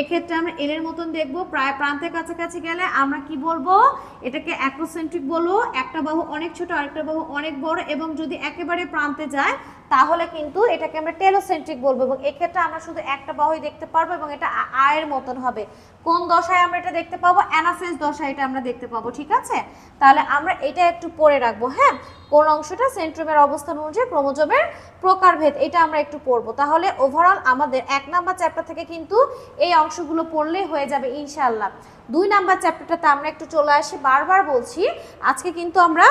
এক্ষেত্রে আমরা এল এর মতন দেখবো। প্রায় প্রান্তের কাছাকাছি গেলে আমরা কি বলবো? এটাকে অ্যাক্রোসেন্ট্রিক বলবো। একটা বাহু অনেক ছোট আর একটা বাহু অনেক বড়, এবং যদি একেবারে প্রান্তে যায় তাহলে কিন্তু এটাকে আমরা টেলোসেন্ট্রিক বলবো, এবং এক্ষেত্রে আমরা শুধু একটা বাহুই দেখতে পারবো এবং এটা আয়ের মতন হবে। কোন দশায় আমরা এটা দেখতে পাবো? অ্যানাফেজ দশায় এটা আমরা দেখতে পাবো, ঠিক আছে? তাহলে আমরা এটা একটু পড়ে রাখবো, হ্যাঁ? কোন অংশটা? সেন্ট্রোমিয়ার অবস্থান অনুযায়ী ক্রোমোজোমের প্রকারভেদ, এটা আমরা একটু পড়বো। তাহলে ওভারঅল আমাদের 1 নাম্বার চ্যাপ্টার থেকে কিন্তু এই অংশগুলো পড়লেই হয়ে যাবে ইনশাআল্লাহ। 2 নাম্বার চ্যাপ্টারটাতে আমরা একটু চলে আসি। বারবার বলছি আজকে কিন্তু আমরা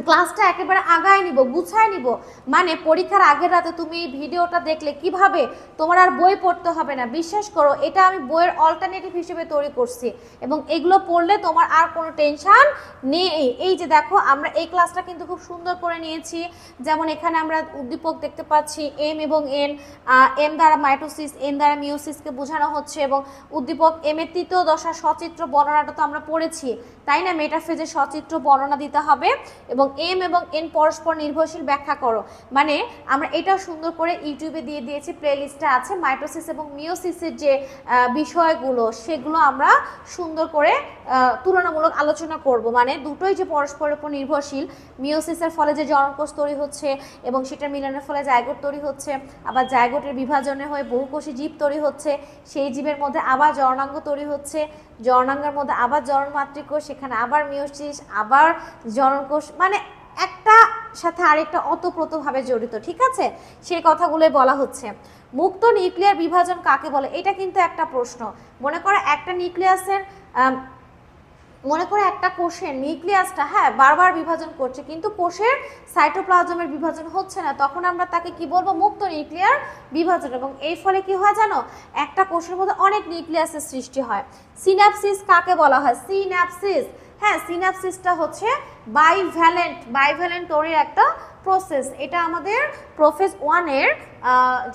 ক্লাসটা একেবারে আগায় নিব, গুছায় নিব, মানে পরীক্ষার আগের রাতে তুমি এই ভিডিওটা দেখলে কিভাবে তোমার আর বই পড়তে হবে না। বিশ্বাস করো, এটা আমি বইয়ের অল্টারনেটিভ হিসেবে তৈরি করছি, এবং এগুলো পড়লে তোমার আর কোনো টেনশন নেই। এই যে দেখো, আমরা এই ক্লাসটা কিন্তু খুব সুন্দর করে নিয়েছি। যেমন এখানে আমরা উদ্দীপক দেখতে পাচ্ছি, এম এবং এন। এম দ্বারা মাইটোসিস, এন দ্বারা মিওসিসকে বোঝানো হচ্ছে, এবং উদ্দীপক এম এর তৃতীয় দশা সচিত্র বর্ণনাটা তো আমরা পড়েছি, তাই না? মেটাফেজের সচিত্র বর্ণনা দিতে হবে, এবং এম এবং এন পরস্পর নির্ভরশীল ব্যাখ্যা করো। মানে আমরা এটাও সুন্দর করে ইউটিউবে দিয়ে দিয়েছি, প্লেলিস্টে আছে। মাইটোসিস এবং মিওসিসের যে বিষয়গুলো সেগুলো আমরা সুন্দর করে তুলনামূলক আলোচনা করব। মানে দুটোই যে পরস্পরের উপর নির্ভরশীল, মিওসিসের ফলে যে জননকোষ তৈরি হচ্ছে এবং সেটার মিলনের ফলে জাইগোট তৈরি হচ্ছে, আবার জাইগোটের বিভাজনে হয়ে বহুকোষী জীব তৈরি হচ্ছে, সেই জীবের মধ্যে আবার জননাঙ্গ তৈরি হচ্ছে, জননাঙ্গের মধ্যে আবার জননমাতৃকোষ, সেখানে আবার মিওসিস, আবার জননকোষ, মানে একটা সাথে আরেকটা অতপ্রতভাবে জড়িত, ঠিক আছে? সেই কথাগুলোই বলা হচ্ছে। মুক্ত নিউক্লিয়ার বিভাজন কাকে বলে? এটা কিন্তু একটা প্রশ্ন। মনে করো একটা নিউক্লিয়াসের মনে করে একটা কোষের নিউক্লিয়াসটা হ্যাঁ বারবার বিভাজন করছে, কিন্তু কোষের সাইটোপ্লাজমের বিভাজন হচ্ছে না, তখন আমরা তাকে কি বলবো? মুক্ত নিউক্লিয়ার বিভাজন। এবং এই ফলে কি হয় জানো? একটা কোষের মধ্যে অনেক নিউক্লিয়াসের সৃষ্টি হয়। সিনাপসিস কাকে বলা হয়? সিনাপসিস, হ্যাঁ, সিনাপসিসটা হচ্ছে বাইভ্যালেন্ট তৈরির একটা প্রসেস। এটা আমাদের প্রোফেজ 1 এর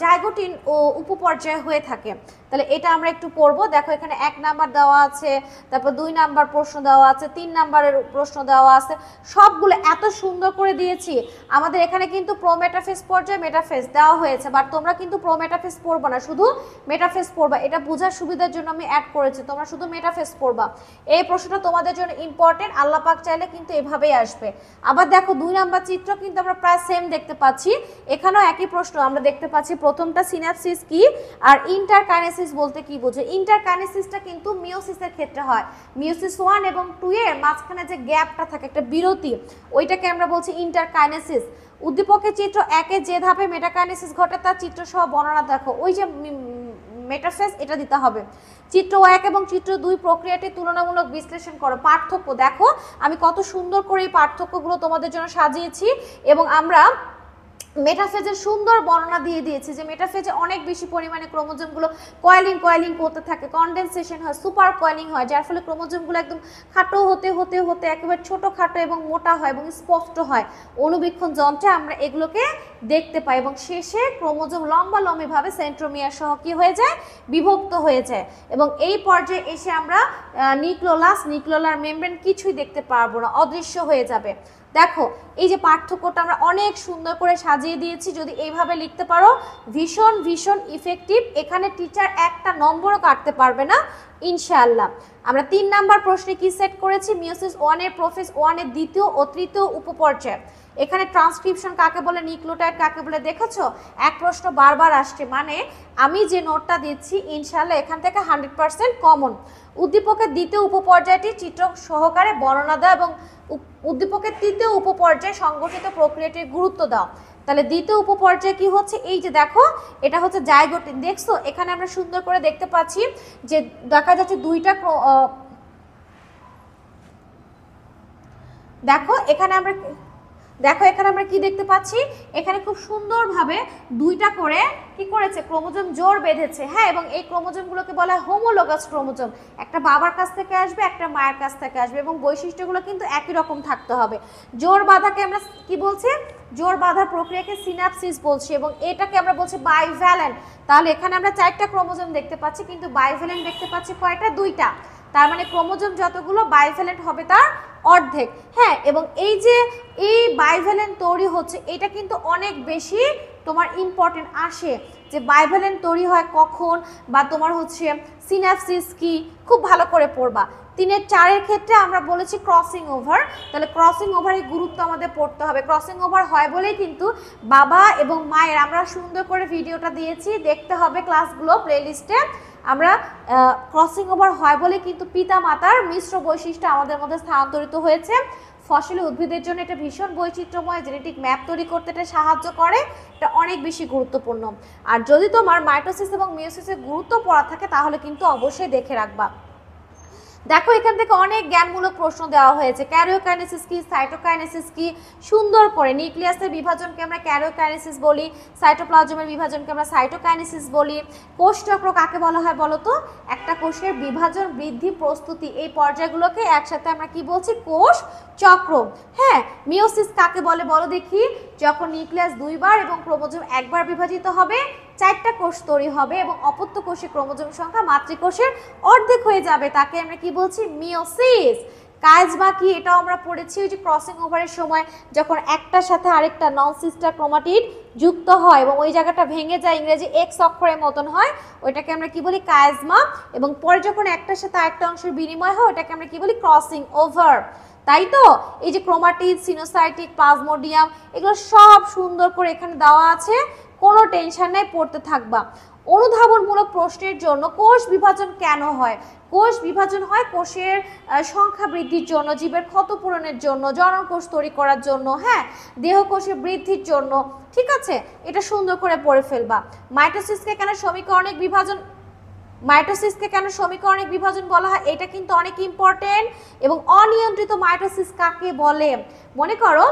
জাইগোটিন ও উপপর্যায়ে হয়ে থাকে। তাহলে এটা আমরা একটু পড়বো। দেখো এখানে 1 নাম্বার দেওয়া আছে, তারপর 2 নাম্বার প্রশ্ন দেওয়া আছে, 3 নাম্বারের প্রশ্ন দেওয়া আছে, সবগুলো এত সুন্দর করে দিয়েছি। আমাদের এখানে কিন্তু প্রোমেটাফেজ পর্যায়ে মেটাফেজ দেওয়া হয়েছে, বাট তোমরা কিন্তু প্রোমেটাফেজ পড়বা না, শুধু মেটাফেজ পড়বা। এটা বোঝার সুবিধার জন্য আমি অ্যাড করেছি, তোমরা শুধু মেটাফেজ পড়বা। এই প্রশ্নটা তোমাদের জন্য ইম্পর্টেন্ট, আল্লাহ পাক চাইলে কিন্তু এভাবেই আসবে। আবার দেখো 2 নাম্বার চিত্র কিন্তু আমরা প্রায় সেম দেখতে পাচ্ছি, এখানেও একই প্রশ্ন আমরা দেখতে পাচ্ছি। প্রথমটা সিনাপসিস কি আর ইন্টারকাইনেসিস বলতে কি বোঝো? ইন্টারকাইনেসিসটা কিন্তু মিওসিসের ক্ষেত্রে হয়। মিওসিস 1 এবং 2 এর মাঝখানে যে গ্যাপটা থাকে, একটা বিরতি, ওইটাকে আমরা বলছি ইন্টারকাইনেসিস। উদ্দীপকের চিত্র 1 এ যে ধাপে মেটাকাইনেসিস ঘটে তার চিত্র সহ বর্ণনা দেখো। ওই যে মেটাফেজ, এটা দিতে হবে। চিত্র 1 এবং চিত্র 2 প্রক্রিয়াটি তুলনামূলক বিশ্লেষণ করো। পার্থক্য দেখো, আমি কত সুন্দর করে এই পার্থক্যগুলো তোমাদের জন্য সাজিয়েছি, এবং আমরা মেটাফেজের সুন্দর বর্ণনা দিয়ে দিয়েছি যে মেটাফেজে অনেক বেশি পরিমাণে ক্রোমোজোমগুলো কয়েলিং করতে থাকে, কনডেনসেশন হয়, সুপার কয়েলিং হয়, যার ফলে ক্রোমোজোমগুলো একদম খাটো হতে হতে হতে একেবারে ছোটোখাটো এবং মোটা হয় এবং স্পষ্ট হয়। অণুবীক্ষণ যন্ত্রে আমরা এগুলোকে দেখতে পাই এবং শেষে ক্রোমোজোম লম্বালম্বিভাবে সেন্ট্রোমিয়ার সহ কি হয়ে যায়, বিভক্ত হয়ে যায় এবং এই পর্যায়ে এসে আমরা নিউক্লিওলার মেমব্রেন কিছুই দেখতে পারবো না, অদৃশ্য হয়ে যাবে। দেখো এই যে পার্থক্যটা আমরা অনেক সুন্দর করে সাজিয়ে দিয়েছি, যদি এইভাবে লিখতে পারো ভীষণ ভীষণ ইফেক্টিভ। এখানে টিচার একটা নম্বরও কাটতে পারবে না ইনশাআল্লাহ। আমরা 3 নাম্বার প্রশ্নে কি সেট করেছি, মিওসিস 1 এর প্রোফেজ 1 এর দ্বিতীয় ও তৃতীয় উপপর্যায়। এখানে ট্রান্সক্রিপশন কাকে বলে, নিউক্লিওটাইড কাকে বলে, দেখেছো এক প্রশ্ন বারবার আসছে, মানে আমি যে নোটটা দিচ্ছি ইনশাআল্লাহ এখান থেকে 100% কমন। উদ্দীপকের দ্বিতীয় উপপর্যায়টি চিত্র সহকারে বর্ণনা দাও এবং উদ্দীপকের তৃতীয় উপপর্যায়ে সংগঠিত প্রক্রিয়াটির গুরুত্ব দাও। তাহলে দ্বিতীয় উপপর্যায়ে কি হচ্ছে, এই যে দেখো এটা হচ্ছে জাইগোটিন, দেখছো এখানে আমরা সুন্দর করে দেখতে পাচ্ছি যে দেখা যাচ্ছে দুইটা, দেখো এখানে আমরা কি দেখতে পাচ্ছি, এখানে খুব সুন্দরভাবে দুইটা করে কি করেছে, ক্রোমোজোম জোড় বেঁধেছে। হ্যাঁ, এবং এই ক্রোমোজোমগুলোকে বলা হয় হোমোলোগাস ক্রোমোজোম, একটা বাবার কাছ থেকে আসবে একটা মায়ের কাছ থেকে আসবে এবং বৈশিষ্ট্যগুলো কিন্তু একই রকম থাকতে হবে। জোড় বাঁধাকে আমরা কি বলছি, জোড় বাঁধার প্রক্রিয়াকে সিনাপসিস বলছি এবং এটাকে আমরা বলছি বাইভ্যালেন্ট। তাহলে এখানে আমরা 4টা ক্রোমোজোম দেখতে পাচ্ছি কিন্তু বাইভ্যালেন্ট দেখতে পাচ্ছি কয়টা, 2টা। তার মানে ক্রোমোজোম যতগুলো বাইভ্যালেন্ট হবে তার অর্ধেক। হ্যাঁ, এবং এই যে এই বাইভ্যালেন্ট তৈরি হচ্ছে এটা কিন্তু অনেক বেশি তোমার ইম্পর্টেন্ট আসে, যে বাইভ্যালেন্ট তৈরি হয় কখন বা তোমার হচ্ছে সিনাপসিস কি, খুব ভালো করে পড়বা। 3 এর 4 এর ক্ষেত্রে আমরা বলেছি ক্রসিং ওভার, তাহলে ক্রসিং ওভারের গুরুত্ব আমাদের পড়তে হবে। ক্রসিং ওভার হয় বলেই কিন্তু বাবা এবং মায়ের, আমরা সুন্দর করে ভিডিওটা দিয়েছি, দেখতে হবে ক্লাসগুলো প্লেলিস্টে। আমরা ক্রসিং ওভার হয় বলে কিন্তু পিতা মাতার মিশ্র বৈশিষ্ট্য আমাদের মধ্যে স্থানান্তরিত হয়েছে। ফসলি উদ্ভিদের জন্য এটা ভীষণ বৈচিত্র্যময়, জেনেটিক ম্যাপ তৈরি করতে এটা সাহায্য করে, এটা অনেক বেশি গুরুত্বপূর্ণ। আর যদি তোমার মাইটোসিস এবং মিওসিসের গুরুত্ব পড়া থাকে তাহলে কিন্তু অবশ্যই দেখে রাখবা। দেখো এখান থেকে অনেক জ্ঞানমূলক প্রশ্ন দেওয়া হয়েছে, ক্যারিওকাইনেসিস কি, সাইটোকাইনেসিস কি, সুন্দর করে নিউক্লিয়াসের বিভাজনকে আমরা ক্যারিওকাইনেসিস বলি, সাইটোপ্লাজমের বিভাজনকে আমরা সাইটোকাইনেসিস বলি। কোষচক্র কাকে বলা হয় বলো তো, একটা কোষের বিভাজন, বৃদ্ধি, প্রস্তুতি, এই পর্যায়গুলোকে একসাথে আমরা কি বলছি, কোষ চক্র। হ্যাঁ, মিওসিস কাকে বলে বলো দেখি, যখন নিউক্লিয়াস 2বার এবং ক্রোমোজোম 1বার বিভাজিত হবে, 4টা কোষ তৈরি হবে এবং অপত্য কোষে ক্রোমোজোম সংখ্যা মাতৃকোষের অর্ধেক হয়ে যাবে, তাকে আমরা কি বলছি, মিওসিস। কাজ বাকি এটাও আমরা পড়েছি, ওই যে ক্রসিং ওভারের সময় যখন একটার সাথে আরেকটা নন সিস্টার ক্রোমাটিড যুক্ত হয় এবং ওই জায়গাটা ভেঙে যায়, ইংরেজি এক্স অক্ষরের মতন হয়, ওইটাকে আমরা কি বলি, কাইজমা। এবং পরে যখন একটার সাথে আরেকটা অংশের বিনিময় হয় ওইটাকে আমরা কি বলি, ক্রসিং ওভার। তাই তো এই যে ক্রোমাটিড, সিনোসাইটিক, প্লাজমোডিয়াম, এগুলো সব সুন্দর করে এখানে দেওয়া আছে, কোনো টেনশন নাই, পড়তে থাকবা। অনুধাবনমূলক প্রশ্নের জন্য কোষ বিভাজন কেন হয়, কোষ বিভাজন হয় কোষের সংখ্যা বৃদ্ধির জন্য, জীবের ক্ষত পূরণের জন্য, জননকোষ তৈরি করার জন্য, হ্যাঁ, দেহকোষের বৃদ্ধির জন্য। ঠিক আছে, এটা সুন্দর করে পড়ে ফেলবা। মাইটোসিসকে কেন সমীকরণিক বিভাজন বলা হয়, এটা কিন্তু অনেক ইম্পর্টেন্ট। এবং অনিয়ন্ত্রিত মাইটোসিস কাকে বলে, মনে করো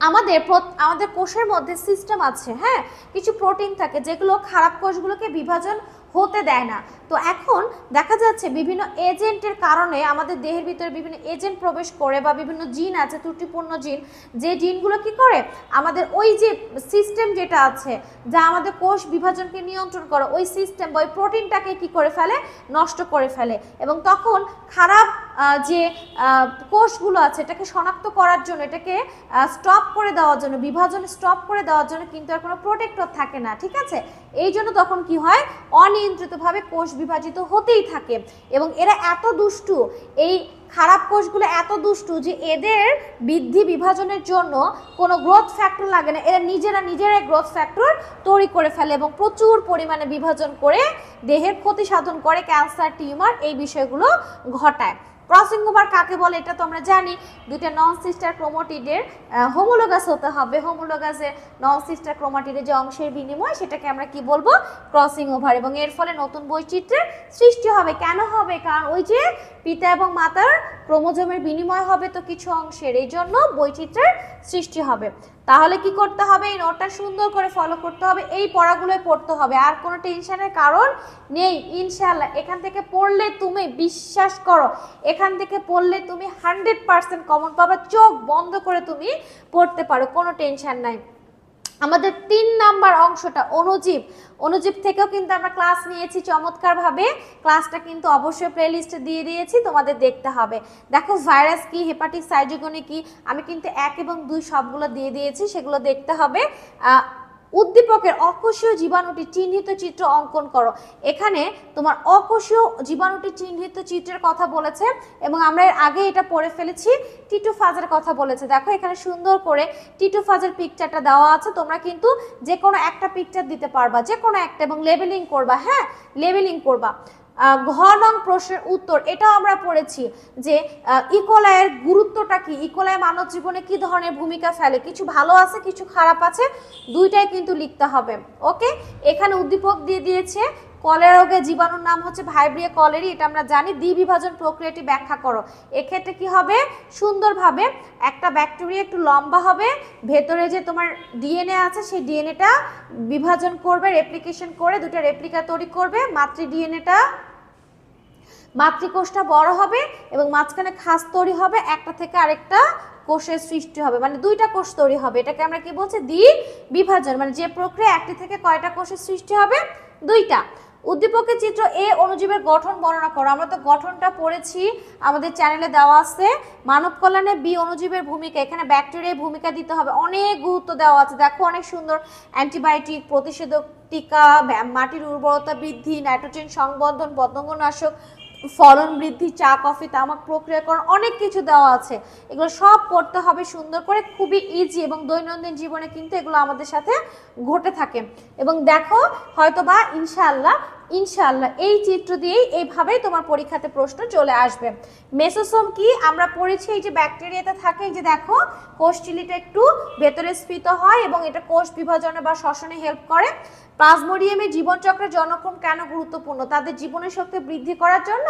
আমাদের কোষের মধ্যে সিস্টেম আছে, হ্যাঁ, কিছু প্রোটিন থাকে যেগুলো খারাপ কোষগুলোকে বিভাজন হতে দেয় না। তো এখন দেখা যাচ্ছে বিভিন্ন এজেন্টের কারণে আমাদের দেহের ভিতরে বিভিন্ন এজেন্ট প্রবেশ করে বা বিভিন্ন জিন আছে, ত্রুটিপূর্ণ জিন, যে জিনগুলো কি করে আমাদের ওই যে সিস্টেম যেটা আছে যা আমাদের কোষ বিভাজনকে নিয়ন্ত্রণ করে, ওই সিস্টেম বা ওই প্রোটিনটাকে কি করে ফেলে, নষ্ট করে ফেলে। এবং তখন খারাপ যে কোষগুলো আছে এটাকে শনাক্ত করার জন্য, এটাকে স্টপ করে দেওয়ার জন্য, বিভাজন স্টপ করে দেওয়ার জন্য কিন্তু আর কোনো প্রোটেক্টর থাকে না। ঠিক আছে, এই জন্য তখন কি হয়, অনিয়ন্ত্রিতভাবে কোষ বিভাজিত হতেই থাকে। এবং এরা এত দুষ্টু, এই খারাপ কোষগুলো এত দুষ্টু যে এদের বৃদ্ধি বিভাজনের জন্য কোনো গ্রোথ ফ্যাক্টর লাগে না, এরা নিজেরাই গ্রোথ ফ্যাক্টর তৈরি করে ফেলে এবং প্রচুর পরিমাণে বিভাজন করে দেহের ক্ষতি সাধন করে, ক্যান্সার, টিউমার, এই বিষয়গুলো ঘটায়। ক্রসিং ওভার কাকে বলে এটা তো আমরা জানি, দুইটা নন সিস্টার ক্রোমাটিডের হোমোলোগাস হতে হবে, হোমোলোগাসে নন সিস্টার ক্রোমাটিডের যে অংশের বিনিময় সেটাকে আমরা কি বলবো ক্রসিং ওভার, এবং এর ফলে নতুন বৈচিত্র্যের সৃষ্টি হবে। কেন হবে? কারণ ওই যে পিতা এবং মাতার ক্রোমোজোমের বিনিময় হবে তো কিছু অংশের, এই জন্য বৈচিত্র্যের সৃষ্টি হবে। তাহলে কি করতে হবে? এই নোটটা সুন্দর করে ফলো করতে হবে, এই পড়াগুলোই পড়তে হবে, আর কোনো টেনশনের কারণ নেই ইনশাআল্লাহ। এখান থেকে পড়লে তুমি বিশ্বাস করো, এখান থেকে পড়লে তুমি 100% কমন পাবা, চোখ বন্ধ করে তুমি পড়তে পারো, কোনো টেনশন নাই। আমাদের 3 নাম্বার অংশটা অনুজীব থেকেও কিন্তু আমরা ক্লাস নিয়েছি চমৎকারভাবে, ক্লাসটা কিন্তু অবশ্যই প্লেলিস্টে দিয়ে দিয়েছি, তোমাদের দেখতে হবে। দেখো ভাইরাস কি, হেপাটিক সাইটোগনি কি, আমি কিন্তু 1 এবং 2 সবগুলো দিয়ে দিয়েছি, সেগুলো দেখতে হবে। উদ্দীপকের অকোষীয় জীবাণুটি চিহ্নিত চিত্র অঙ্কন করো। এখানে তোমার অকোষীয় জীবাণুটি চিহ্নিত চিত্রের কথা বলেছে, এবং আমরা এর আগে এটা পড়ে ফেলেছি, টিটোফাজের কথা বলেছে। দেখো এখানে সুন্দর করে টিটোফাজের পিকচারটা দেওয়া আছে, তোমরা কিন্তু যে কোনো একটা পিকচার দিতে পারবা, যে কোনো একটা, এবং লেবেলিং করবা। হ্যাঁ, লেবেলিং করবা। ঘ নং প্রশ্নের উত্তর, এটাও আমরা পড়েছি যে ইকোলাইয়ের গুরুত্বটা কি, ইকোলাই মানব জীবনে কি ধরনের ভূমিকা ফেলে, কিছু ভালো আছে কিছু খারাপ আছে, দুইটাই কিন্তু লিখতে হবে। ওকে, এখানে উদ্দীপক দিয়ে দিয়েছে, কলেরা রোগের জীবাণুর নাম হচ্ছে ভাইব্রিয়া কলেরি, এটা আমরা জানি। দ্বিবিভাজন প্রক্রিয়াটি ব্যাখ্যা করো। এক্ষেত্রে কি হবে? সুন্দরভাবে একটা ব্যাকটেরিয়া একটু লম্বা হবে, ভেতরে যে তোমার ডিএনএ আছে সেই ডিএনএটা বিভাজন করবে, রেপ্লিকেশন করে দুটো রেপ্লিকা তৈরি করবে, মাতৃকোষটা বড় হবে এবং মাঝখানে খাস তৈরি হবে, একটা থেকে আরেকটা কোষের সৃষ্টি হবে, মানে দুইটা কোষ তৈরি হবে। এটাকে আমরা কি বলছি? দ্বিবিভাজন, মানে যে প্রক্রিয়া একটি থেকে কয়টা কোষের সৃষ্টি হবে? দুইটা। উদ্দীপকের চিত্র এ অণুজীবের গঠন বর্ণনা করো। আমরা তো গঠনটা পড়েছি, আমাদের চ্যানেলে দেওয়া আছে। মানব কল্যাণে বি অণুজীবের ভূমিকা, এখানে ব্যাকটেরিয়ার ভূমিকা দিতে হবে, অনেক গুরুত্ব দেওয়া আছে। দেখো অনেক সুন্দর, অ্যান্টিবায়োটিক, প্রতিষেধক, টিকা, মাটির উর্বরতা বৃদ্ধি, নাইট্রোজেন সংবন্ধন, পতঙ্গনাশক, ফলন বৃদ্ধি, চা কফি তামাক প্রক্রিয়াকরণ, অনেক কিছু দেওয়া আছে। এগুলো সব পড়তে হবে সুন্দর করে, খুবই ইজি, এবং দৈনন্দিন জীবনে কিন্তু এগুলো আমাদের সাথে ঘটে থাকে। এবং দেখো হয়তোবা ইনশাআল্লাহ এই চিত্র দিয়েই এইভাবেই তোমার পরীক্ষাতে প্রশ্ন চলে আসবে। মেসোসোম কি আমরা পড়েছি, এই যে ব্যাকটেরিয়াতে থাকে, এই যে দেখো কোষঝিল্লিটা একটু ভেতরে স্ফীত হয় এবং এটা কোষ বিভাজনে বা শ্বসনে হেল্প করে। প্লাজমোডিয়ামের জীবনচক্রের জনক্রম কেন গুরুত্বপূর্ণ? তাদের জীবনের শক্তি বৃদ্ধি করার জন্য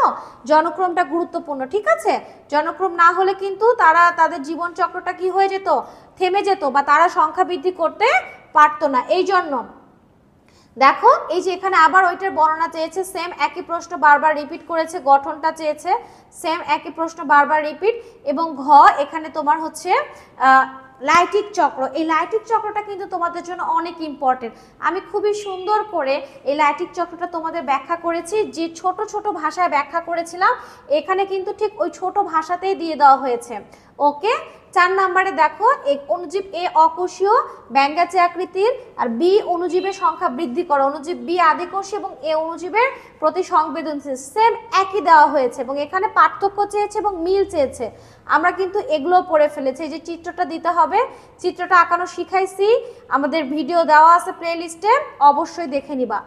জনক্রমটা গুরুত্বপূর্ণ, ঠিক আছে? জনক্রম না হলে কিন্তু তারা তাদের জীবনচক্রটা কি হয়ে যেত? থেমে যেত, বা তারা সংখ্যা বৃদ্ধি করতে পারতো না। এই জন্য দেখো এই যে এখানে আবার ওইটার বর্ণনা চেয়েছে, সেম একই প্রশ্ন বারবার রিপিট করেছে, গঠনটা চেয়েছে, সেম একই প্রশ্ন বারবার রিপিট। এবং ঘ এখানে তোমার হচ্ছে লাইটিক চক্র, এই লাইটিক চক্রটা কিন্তু তোমাদের জন্য অনেক ইম্পর্টেন্ট। আমি খুবই সুন্দর করে এই লাইটিক চক্রটা তোমাদের ব্যাখ্যা করেছি, যে ছোট ছোট ভাষায় ব্যাখ্যা করেছিলাম, এখানে কিন্তু ঠিক ওই ছোট ভাষাতেই দিয়ে দেওয়া হয়েছে। ওকে, 4 নম্বরে দেখো, অণুজীব এ অকোষীয় ব্যাঙ্গাচে আকৃতির, আর বি অণুজীবের সংখ্যা বৃদ্ধি করে। অণুজীব বি আদিকোষী এবং এ অণুজীবের প্রতি সংবেদনশীল, সেম একই দেওয়া হয়েছে, এবং এখানে পার্থক্য চেয়েছে এবং মিল চেয়েছে। আমরা কিন্তু এগুলো পড়ে ফেলেছি। এই যে চিত্রটা দিতে হবে, চিত্রটা আঁকানো শিখাইছি, আমাদের ভিডিও দেওয়া আছে প্লেলিস্টে, অবশ্যই দেখে নিবা।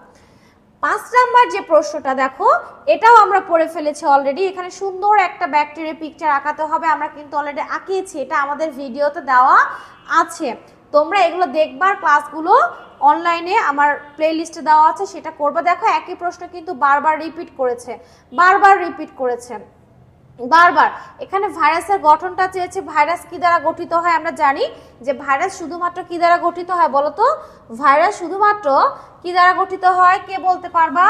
5 নাম্বার যে প্রশ্নটা দেখো, এটাও আমরা পড়ে ফেলেছি অলরেডি। এখানে সুন্দর একটা ব্যাকটেরিয়া পিকচার আঁকাতে হবে, আমরা কিন্তু অলরেডি আঁকিয়েছি, এটা আমাদের ভিডিওতে দেওয়া আছে। তোমরা এগুলো দেখবার, ক্লাসগুলো অনলাইনে আমার প্লেলিস্টে দেওয়া আছে, সেটা করবে। দেখো একই প্রশ্ন কিন্তু বারবার রিপিট করেছে, বারবার। এখানে ভাইরাসের গঠনটা চেয়েছে, ভাইরাস কি দ্বারা গঠিত হয়? আমরা জানি যে ভাইরাস শুধুমাত্র কি দ্বারা গঠিত হয় বলো তো? ভাইরাস শুধুমাত্র কি দ্বারা গঠিত হয়, কে বলতে পারবা?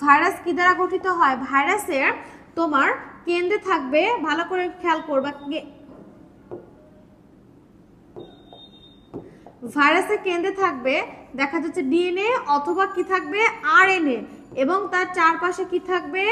ভাইরাস কি দ্বারা গঠিত হয়? ভাইরাসের তোমার কেন্দ্রে থাকবে, ভালো করে খেয়াল করবা, ভাইরাসের কেন্দ্রে থাকবে দেখা যাচ্ছে ডিএনএ, অথবা কি থাকবে? আরএনএ, এবং তার চারপাশে কি থাকবে?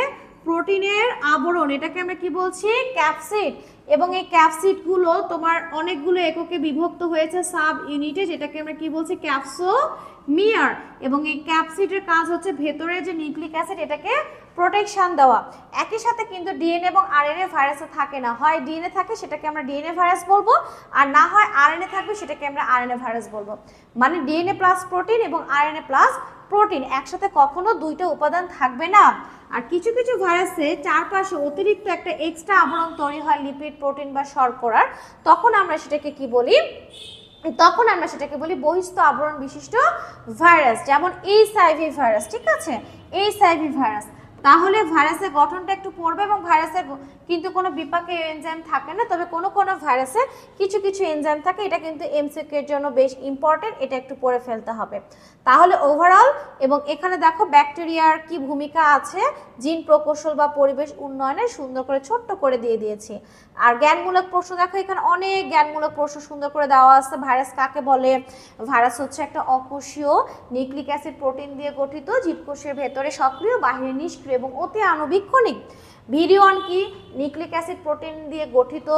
প্রোটিনের আবরণ, এটাকে আমরা কি বলছি? ক্যাপসিড। এবং এই ক্যাপসিডগুলো তোমার অনেকগুলো এককে বিভক্ত হয়েছে সাব ইউনিটে, যেটাকে আমরা কি বলছি? ক্যাপসোমিয়ার। এবং এই ক্যাপসিডের কাজ হচ্ছে ভেতরে যে নিউক্লিক অ্যাসিড, এটাকে প্রোটেকশন দেওয়া। একই সাথে কিন্তু ডিএনএ এবং আরএনএ ভাইরাসে থাকে না, হয় ডিএনএ থাকে সেটাকে আমরা ডিএনএ ভাইরাস বলবো, আর না হয় আরএনএ থাকবে সেটাকে আমরা আরএনএ ভাইরাস বলবো। মানে ডিএনএ প্লাস প্রোটিন এবং আরএনএ প্লাস প্রোটিন একসাথে কখনো দুইটা উপাদান থাকবে না। আর কিছু কিছু ভাইরাসে চারপাশে অতিরিক্ত একটা এক্সট্রা আবরণ তৈরি হয় লিপিড, প্রোটিন বা শর্করার, তখন আমরা সেটাকে কি বলি? তখন আমরা সেটাকে বলি বহিস্থ আবরণ বিশিষ্ট ভাইরাস, যেমন এইচআইভি ভাইরাস, ঠিক আছে, এইচআইভি ভাইরাস। তাহলে ভাইরাসের গঠনটা একটু পড়বে, এবং ভাইরাসের কিন্তু কোনো বিপাকে এনজাইম থাকে না, তবে কোনো কোনো ভাইরাসে কিছু কিছু এনজাইম থাকে, এটা কিন্তু এমসিকিউ এর জন্য বেশ ইম্পর্টেন্ট, এটা একটু পড়ে ফেলতে হবে। তাহলে ওভারঅল, এবং এখানে দেখো ব্যাকটেরিয়ার কি ভূমিকা আছে জিন প্রকৌশল বা পরিবেশ উন্নয়নে সুন্দর করে ছোট্ট করে দিয়ে দিয়েছি। আর জ্ঞানমূলক প্রশ্ন দেখো, এখানে অনেক জ্ঞানমূলক প্রশ্ন সুন্দর করে দেওয়া আছে। ভাইরাস কাকে বলে? ভাইরাস হচ্ছে একটা অকোষীয় নিউক্লিক অ্যাসিড প্রোটিন দিয়ে গঠিত, জীবকোষের ভেতরে সক্রিয়, বাহিরে নিষ্ক্রিয় এবং অতি আণুবীক্ষণিক। ভিরিয়ন কি? নিউক্লিক অ্যাসিড প্রোটিন দিয়ে গঠিত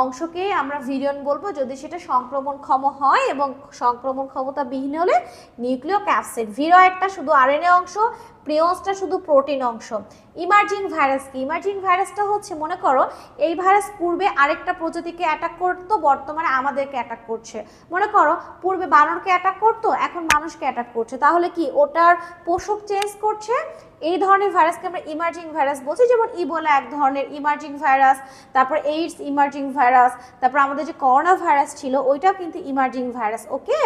অংশকে আমরা ভিরিয়ন বলবো যদি সেটা সংক্রমণক্ষম হয়, এবং সংক্রমণ ক্ষমতা বিহীন হলে নিউক্লিয়ক অ্যাসিড। ভিরয়েডটা শুধু আরএনএ অংশ, প্রিয়সটা শুধু প্রোটিন অংশ। ইমার্জিং ভাইরাস কি? ইমার্জিং ভাইরাসটা হচ্ছে, মনে করো এই ভাইরাস পূর্বে আরেকটা প্রজাতিকে অ্যাটাক করতো, বর্তমানে আমাদেরকে অ্যাটাক করছে। মনে করো পূর্বে বানরকে অ্যাটাক করতো, এখন মানুষকে অ্যাটাক করছে, তাহলে কি ওটার পোষক চেঞ্জ করছে? এই ধরনের ভাইরাসকে আমরা ইমার্জিং ভাইরাস বলছি। যেমন ইবোলা এক ধরনের ইমার্জিং ভাইরাস, তারপর এইডস ইমার্জিং ভাইরাস, তারপর আমাদের যে করোনা ভাইরাস ছিল ওইটাও কিন্তু ইমার্জিং ভাইরাস। ওকে,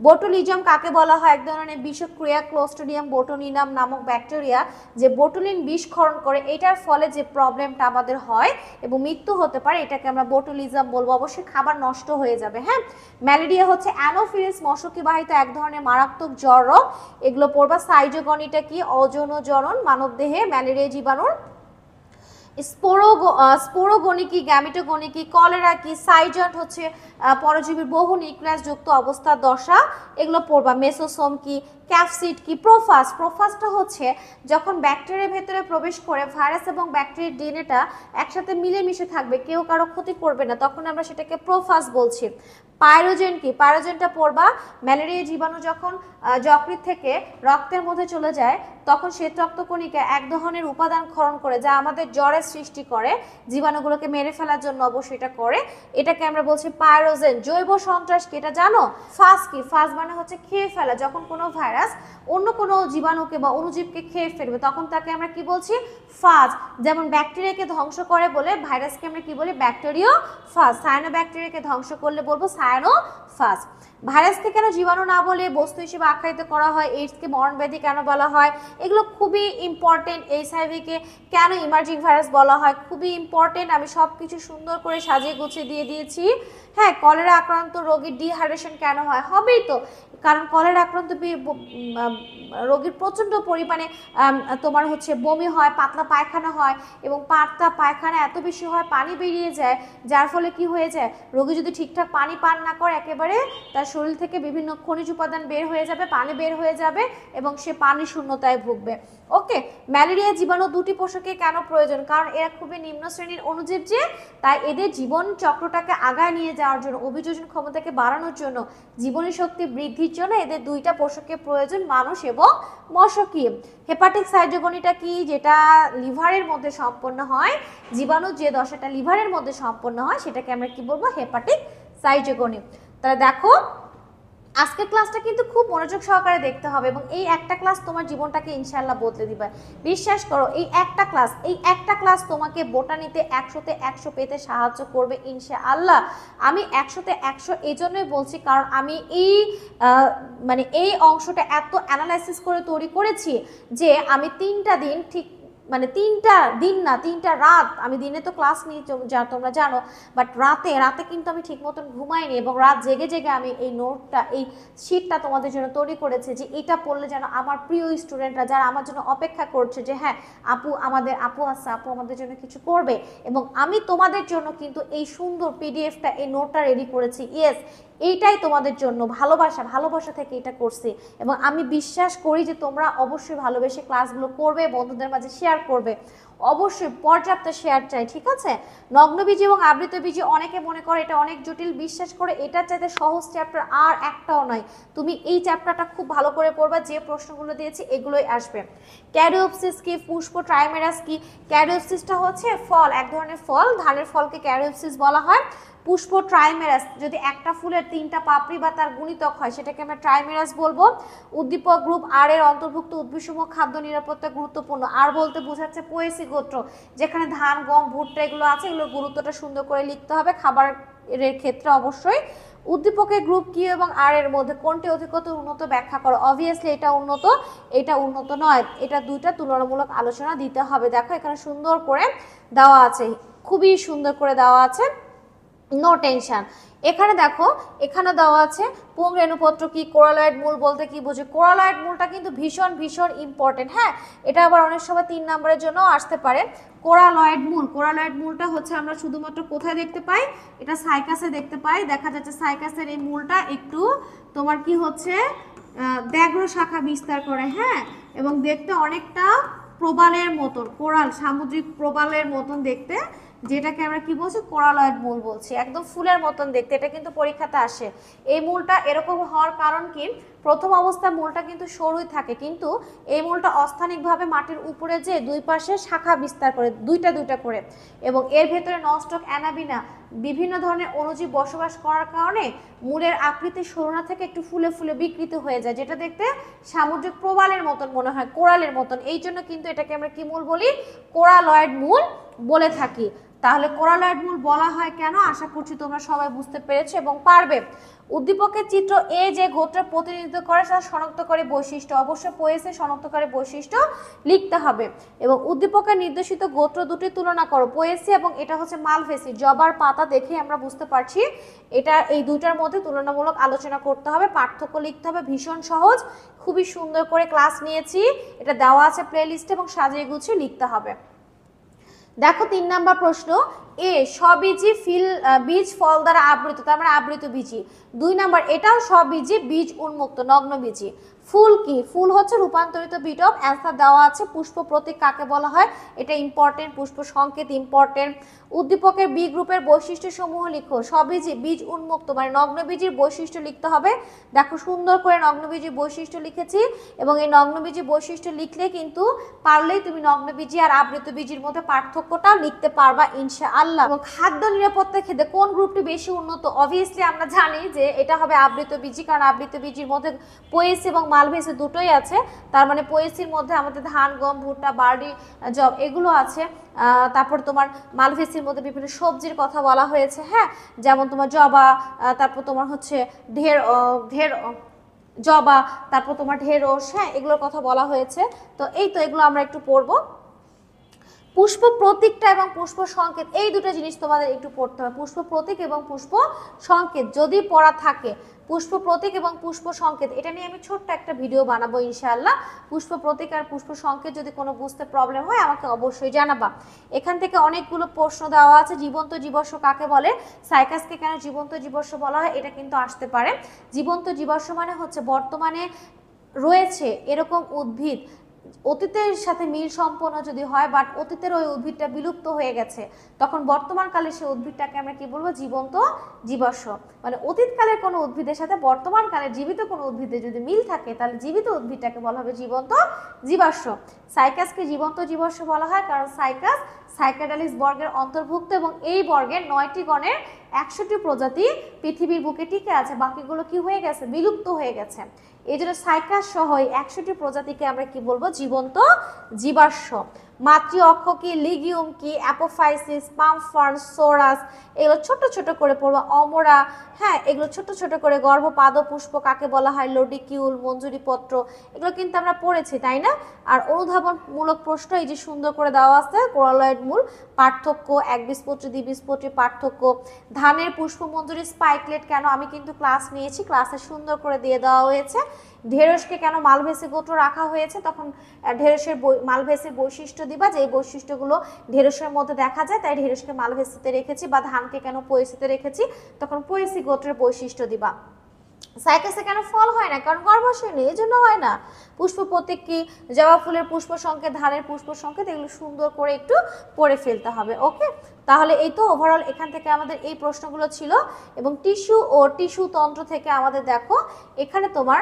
বোটুলিজম কাকে বলা হয়? এক ধরনের বিষক্রিয়া ক্লোস্ট্রিডিয়াম বোটুলিনাম নামক ব্যাকটেরিয়া যে বোটুলিন বিষক্ষরণ করে, এটার ফলে যে প্রবলেমটা আমাদের হয় এবং মৃত্যু হতে পারে, এটাকে আমরা বোটুলিজম বলবো। অবশ্যই খাবার নষ্ট হয়ে যাবে। হ্যাঁ, ম্যালেরিয়া হচ্ছে অ্যানোফিলিস মশকি বাহিত এক ধরনের মারাত্মক জ্বর রোগ, এগুলো পড়বা। সাইজোগনিটা কি? অযৌন জনন মানবদেহে ম্যালেরিয়া জীবাণুর। স্পোরোগনিকি, গ্যামিটোগনিকি। কলেরা কি? সাইজন্ট হচ্ছে পরজীবীর বহু নিউক্লিয়াস যুক্ত অবস্থার দশা, এগুলো পড়বা। মেসোসোম কি? ক্যাপসিড কি? প্রোফাস। প্রোফাসটা হচ্ছে যখন ব্যাকটেরিয়ার ভেতরে প্রবেশ করে ভাইরাস এবং ব্যাকটেরিয়ার ডিএনএটা একসাথে মিলেমিশে থাকবে, কেউ কারো ক্ষতি করবে না, তখন আমরা সেটাকে প্রোফাস বলছি। পাইরোজেন কি? পাইরোজেনটা পড়বা। ম্যালেরিয়া জীবাণু যখন যকৃৎ থেকে রক্তের মধ্যে চলে যায়, তখন শ্বেত রক্তকণিকা এক ধরনের উপাদান ক্ষরণ করে, যা আমাদের জ্বরের সৃষ্টি করে, জীবাণুগুলোকে মেরে ফেলার জন্য অবশ্যই এটা করে, এটাকে আমরা বলছি পাইরোজেন। জৈব সন্ত্রাস কি? এটা জানো? ফাস কি? ফাস মানে হচ্ছে খেয়ে ফেলা। যখন কোনো ভাইরাস অন্য কোনো জীবাণুকে বা অণুজীবকে খেয়ে ফেলবে, তখন তাকে আমরা কি বলছি? ফাজ। যেমন ব্যাকটেরিয়াকে ধ্বংস করে বলে ভাইরাসকে আমরা কি বলি? ব্যাকটেরিয়া ফাজ। সায়ানো ব্যাকটেরিয়াকে ধ্বংস করলে বলবো সায়ানো ফাজ। ভাইরাসকে কেন জীবাণু না বলে বস্তু হিসেবে আখ্যায়িত করা হয়? এইডসকে মরণব্যাধি কেন বলা হয়? এগুলো খুবই ইম্পর্টেন্ট। এইচআইভিকে কেন ইমার্জিং ভাইরাস বলা হয়? খুবই ইম্পর্টেন্ট। আমি সব কিছু সুন্দর করে সাজিয়ে গুছিয়ে দিয়ে দিয়েছি। হ্যাঁ, কলেরা আক্রান্ত রোগীর ডিহাইড্রেশন কেন হয়? হবেই তো, কারণ কলেরা আক্রান্ত রোগীর প্রচণ্ড পরিমাণে তোমার হচ্ছে বমি হয়, পাতলা পায়খানা হয়, এবং পাতলা পায়খানা এত বেশি হয় পানি বেরিয়ে যায়, যার ফলে কি হয়ে যায়, রোগী যদি ঠিকঠাক পানি পান না করে একেবারে তার শরীর থেকে বিভিন্ন খনিজ উপাদান বের হয়ে যাবে, পানি বের হয়ে যাবে, এবং সে পানি শূন্যতায় ভুগবে। ওকে, ম্যালেরিয়া জীবাণু দুটি পোষকের কেন প্রয়োজন? কারণ এরা খুবই নিম্ন শ্রেণীর অণুজীব, যে তাই এদের জীবন চক্রটাকে আগায় নিয়ে যাওয়ার জন্য, অভিযোজন ক্ষমতাকে বাড়ানোর জন্য, জীবনী শক্তি বৃদ্ধির জন্য এদের দুইটা পোষকের প্রয়োজন, মানুষ এবং মশকি। হেপাটিক সাইটোগনিটা কি? যেটা লিভারের মধ্যে সম্পন্ন হয়, জীবাণু যে দশাটা লিভারের মধ্যে সম্পন্ন হয় সেটাকে আমরা কি বলবো? হেপাটিক সাইটোগনি। তাহলে দেখো আজকের ক্লাসটা কিন্তু খুব মনোযোগ সহকারে দেখতে হবে, এবং এই একটা ক্লাস তোমার জীবনটাকে ইনশাআল্লাহ বদলে দিবে। বিশ্বাস করো, এই একটা ক্লাস তোমাকে বোটানিতে 100-তে 100 পেতে সাহায্য করবে ইনশাআল্লাহ। আমি 100-তে 100 এই জন্যই বলছি, কারণ আমি এই অংশটা এত অ্যানালাইসিস করে তৈরি করেছি যে আমি 3টা দিন ঠিক, মানে 3টা দিন না 3টা রাত, আমি দিনে তো ক্লাস নিই যা তোমরা জানো, বাট রাতে কিন্তু আমি ঠিক মতন ঘুমাইনি, এবং রাত জেগে জেগে আমি এই নোটটা, এই শিটটা তোমাদের জন্য তৈরি করেছি, যে এটা পড়লে যেন আমার প্রিয় স্টুডেন্টরা যারা আমার জন্য অপেক্ষা করছে, যে হ্যাঁ আপু আছে, আপু আমাদের জন্য কিছু করবে, এবং আমি তোমাদের জন্য কিন্তু এই সুন্দর পিডিএফটা, এই নোটটা রেডি করেছি। ইয়েস, এইটাই তোমাদের জন্য ভালোবাসা থেকে এটা করছি, এবং আমি বিশ্বাস করি যে তোমরা অবশ্যই ভালোবেসে ক্লাসগুলো করবে, বন্ধুদের মাঝে শেয়ার করবে। অবশ্যই পর্যাপ্ত শেয়ার চাই, ঠিক আছে? নগ্নবীজি এবং আবৃতবীজি অনেকে মনে করে এটা অনেক জটিল, বিশ্বাস করে এটার চাইতে সহজ চ্যাপ্টার আর একটাও নয়। তুমি এই চ্যাপ্টারটা খুব ভালো করে পড়বা, যে প্রশ্নগুলো দিয়েছি এগুলোই আসবে। ক্যারিওপসিস কি? পুষ্প ট্রাইমেরাস কি? ক্যারিওপসিসটা হচ্ছে ফল, এক ধরনের ফল, ধানের ফলকে ক্যারিওপসিস বলা হয়। পুষ্প ট্রাইমেরাস যদি একটা ফুলের 3টা পাপড়ি বা তার গুণিতক হয় সেটাকে আমরা ট্রাইমেরাস বলবো। উদ্দীপক গ্রুপ আর এর অন্তর্ভুক্ত উদ্ভিদসমূহ খাদ্য নিরাপত্তা গুরুত্বপূর্ণ। আর বলতে বোঝাচ্ছে পোয়েসি গোত্র, যেখানে ধান, গম, ভুট্টা এগুলো আছে, এগুলোর গুরুত্বটা সুন্দর করে লিখতে হবে খাবারের ক্ষেত্রে অবশ্যই। উদ্দীপকের গ্রুপ কি এবং আর এর মধ্যে কোনটি অধিকতর উন্নত ব্যাখ্যা করো। অবভিয়াসলি এটা উন্নত, এটা উন্নত নয়, এটা দুইটা তুলনামূলক আলোচনা দিতে হবে। দেখো এখানে সুন্দর করে দেওয়া আছে, খুবই সুন্দর করে দেওয়া আছে, নো টেনশন। এখানে দেখো এখানে দেওয়া আছে পুংরেণুপত্র কি, কোরালয়েড মূল বলতে কি বোঝে। কোরালয়েড মূলটা কিন্তু ভীষণ ভীষণ ইম্পর্টেন্ট, হ্যাঁ এটা আবার অনেক সময় 3 নম্বরের জন্য আসতে পারে। কোরালয়েড মূল, কোরালয়েড মূলটা হচ্ছে আমরা শুধুমাত্র কোথায় দেখতে পাই, এটা সাইকাসে দেখতে পাই। দেখা যাচ্ছে সাইকাসের এই মূলটা একটু তোমার কি হচ্ছে ব্যাঘ্র শাখা বিস্তার করে, হ্যাঁ, এবং দেখতে অনেকটা প্রবালের মতন, কোরাল সামুদ্রিক প্রবালের মতন দেখতে, যেটাকে আমরা কি বলছি কোরালয়েড মূল বলছি, একদম ফুলের মতন দেখতে। এটা কিন্তু পরীক্ষাতে আসে। এই মূলটা এরকম হওয়ার কারণ কি, প্রথম অবস্থায় মূলটা কিন্তু সরুই থাকে, কিন্তু এই মূলটা অস্থানিকভাবে মাটির উপরে যে দুই পাশে শাখা বিস্তার করে, দুইটা দুইটা করে, এবং এর ভেতরে নস্টক অ্যানাবিনা বিভিন্ন ধরনের অণুজীব বসবাস করার কারণে মূলের আকৃতি সরুনা থেকে একটু ফুলে ফুলে বিকৃত হয়ে যায়, যেটা দেখতে সামুদ্রিক প্রবালের মতন মনে হয়, কোরালের মতন। এই জন্য কিন্তু এটাকে আমরা কি মূল বলি, কোরালয়েড মূল বলে থাকি। তাহলে কোরালয়েড মূল বলা হয় কেন, আশা করছি তোমরা সবাই বুঝতে পেরেছো এবং পারবে। উদ্দীপকের চিত্র এ যে গোত্র প্রতিনিধিত্ব করে তার শনাক্তকারী বৈশিষ্ট্য, অবশ্যই পোয়েসে শনাক্তকারী বৈশিষ্ট্য লিখতে হবে। এবং উদ্দীপকের নির্দেশিত গোত্র দুটি তুলনা করো, পোয়েসি এবং এটা হচ্ছে মালভেসি। জবার পাতা দেখে আমরা বুঝতে পারছি এটা, এই দুইটার মধ্যে তুলনামূলক আলোচনা করতে হবে, পার্থক্য লিখতে হবে, ভীষণ সহজ, খুবই সুন্দর করে ক্লাস নিয়েছি, এটা দেওয়া আছে প্লে লিস্টে এবং সাজিয়ে গুছিয়ে লিখতে হবে। দেখো 3 নম্বর প্রশ্ন, এ স্ববীজী বীজ ফল দ্বারা আবৃত, তার মানে আবৃত বীজী। 2 নম্বর, এটাও স্ববীজী বীজ উন্মুক্ত নগ্ন বীজী। ফুল কি, ফুল হচ্ছে রূপান্তরিত বিটব। অ্যান্সার দেওয়া আছে পুষ্প প্রতীক কাকে বলা হয়, এটা ইম্পর্টেন্ট, পুষ্প সংকেত ইম্পর্টেন্ট। উদ্দীপকের বি গ্রুপের বৈশিষ্ট্য সমূহ লিখো। স্ববীজী বীজ উন্মুক্ত মানে নগ্নবীজীর বৈশিষ্ট্য লিখতে হবে। দেখো সুন্দর করে নগ্নবীজীর বৈশিষ্ট্য লিখেছি, এবং এই নগ্নবীজী বৈশিষ্ট্য লিখলে কিন্তু পারলেই তুমি নগ্নবীজী আর আবৃত বীজের মধ্যে পার্থক্যটা লিখতে পারবা ইনশাআল্লাহ। এবং খাদ্য নিরাপত্তার ক্ষেত্রে কোন গ্রুপটি বেশি উন্নত, অবভিয়াসলি আমরা জানি যে এটা হবে আবৃত বীজী, কারণ আবৃত বীজের মধ্যে পোয়েসি এবং মালভেসি দুটোই আছে। তার মানে পোয়েসির মধ্যে আমাদের ধান, গম, ভুট্টা, বার্লি, জব এগুলো আছে। তারপর তোমার মালভেসির মধ্যে বিভিন্ন সবজির কথা বলা হয়েছে, হ্যাঁ, যেমন তোমার জবা, তারপর তোমার হচ্ছে জবা, তারপর তোমার ঢেঁড়স, হ্যাঁ এগুলোর কথা বলা হয়েছে। তো এই তো এগুলো আমরা একটু পড়বো। পুষ্প প্রতীকটা এবং পুষ্প সংকেত, এই দুটো জিনিস তোমাদের একটু পড়তে হবে। পুষ্প প্রতীক এবং পুষ্প সংকেত যদি পড়া থাকে, পুষ্প প্রতীক এবং পুষ্প সংকেত, এটা নিয়ে আমি ছোট্ট একটা ভিডিও বানাবো ইনশাআল্লাহ। পুষ্প প্রতীক আর পুষ্প সংকেত যদি কোনো বুঝতে প্রবলেম হয় আমাকে অবশ্যই জানাবা। এখান থেকে অনেকগুলো প্রশ্ন দেওয়া আছে। জীবন্ত জীবাশ্ম কাকে বলে, সাইকাসকে কেন জীবন্ত জীবাশ্ম বলা হয়, এটা কিন্তু আসতে পারে। জীবন্ত জীবাশ্ম মানে হচ্ছে বর্তমানে রয়েছে এরকম উদ্ভিদ, অতীতের সাথে মিল সম্পন্ন যদি হয়, বাট অতীতের ওই উদ্ভিদটা বিলুপ্ত হয়ে গেছে, তখন বর্তমানকালে সেই উদ্ভিদটাকে আমরা কি বলবো, জীবন্ত জীবাশ্ম। মানে অতীতকালের কোনো উদ্ভিদের সাথে বর্তমানকালে জীবিত কোনো উদ্ভিদের যদি মিল থাকে, তাহলে জীবিত উদ্ভিদটাকে বলা হবে জীবন্ত জীবাশ্ম। সাইকাসকে জীবন্ত জীবাশ্ম বলা হয় কারণ সাইকাস সাইকাডালিস বর্গের অন্তর্ভুক্ত, এবং এই বর্গের 9টি গণের 100টি প্রজাতি পৃথিবীর বুকে টিকে আছে, বাকিগুলো কি হয়ে গেছে, বিলুপ্ত হয়ে গেছে। এই জন্য সাইকাস সহ 100টি প্রজাতিকে আমরা কি বলবো, জীবন্ত জীবাশ্ম। মাতৃ অক্ষ কি, লিগিউম কি, অ্যাপোফাইসিস, পামফার্ন, সোরাস, এগুলো ছোট ছোট করে পড়বো। অমরা, হ্যাঁ এগুলো ছোট ছোট করে। গর্ভপাদ পুষ্প কাকে বলা হয়, লোডিকিউল, মঞ্জুরিপত্র, এগুলো কিন্তু আমরা পড়েছি তাই না। আর অনুধাবনমূলক প্রশ্ন এই যে সুন্দর করে দেওয়া আছে, কোরালয়েড মূল পার্থক্য, একবীজপত্রী দ্বিবীজপত্রী পার্থক্য, ধানের পুষ্পমঞ্জুরি স্পাইকলেট কেন, আমি কিন্তু ক্লাস নিয়েছি, ক্লাসে সুন্দর করে দিয়ে দেওয়া হয়েছে। ঢেঁড়সকে কেন মালভেসি গোত্র রাখা হয়েছে, তখন ঢেঁড়সের মালভেসির বৈশিষ্ট্য দিবা, যে এই বৈশিষ্ট্যগুলো ঢেঁড়সের মধ্যে দেখা যায়, তাই ঢেঁড়সকে মালভেসিতে রেখেছি, বা ধানকে কেন পোয়েসিতে রেখেছি, তখন পোয়েসি গোত্রের বৈশিষ্ট্য দিবা। সাইকাসে কেন ফল হয় না, কারণ গর্ভাশয় নেই, এই জন্য হয় না। পুষ্প প্রতীক কি, জবা ফুলের পুষ্প সংকেত, ধানের পুষ্প সংকেত, এগুলো সুন্দর করে একটু পড়ে ফেলতে হবে। ওকে, তাহলে এই তো ওভারঅল এখান থেকে আমাদের এই প্রশ্নগুলো ছিল। এবং টিস্যু ও টিস্যু তন্ত্র থেকে আমাদের দেখো এখানে তোমার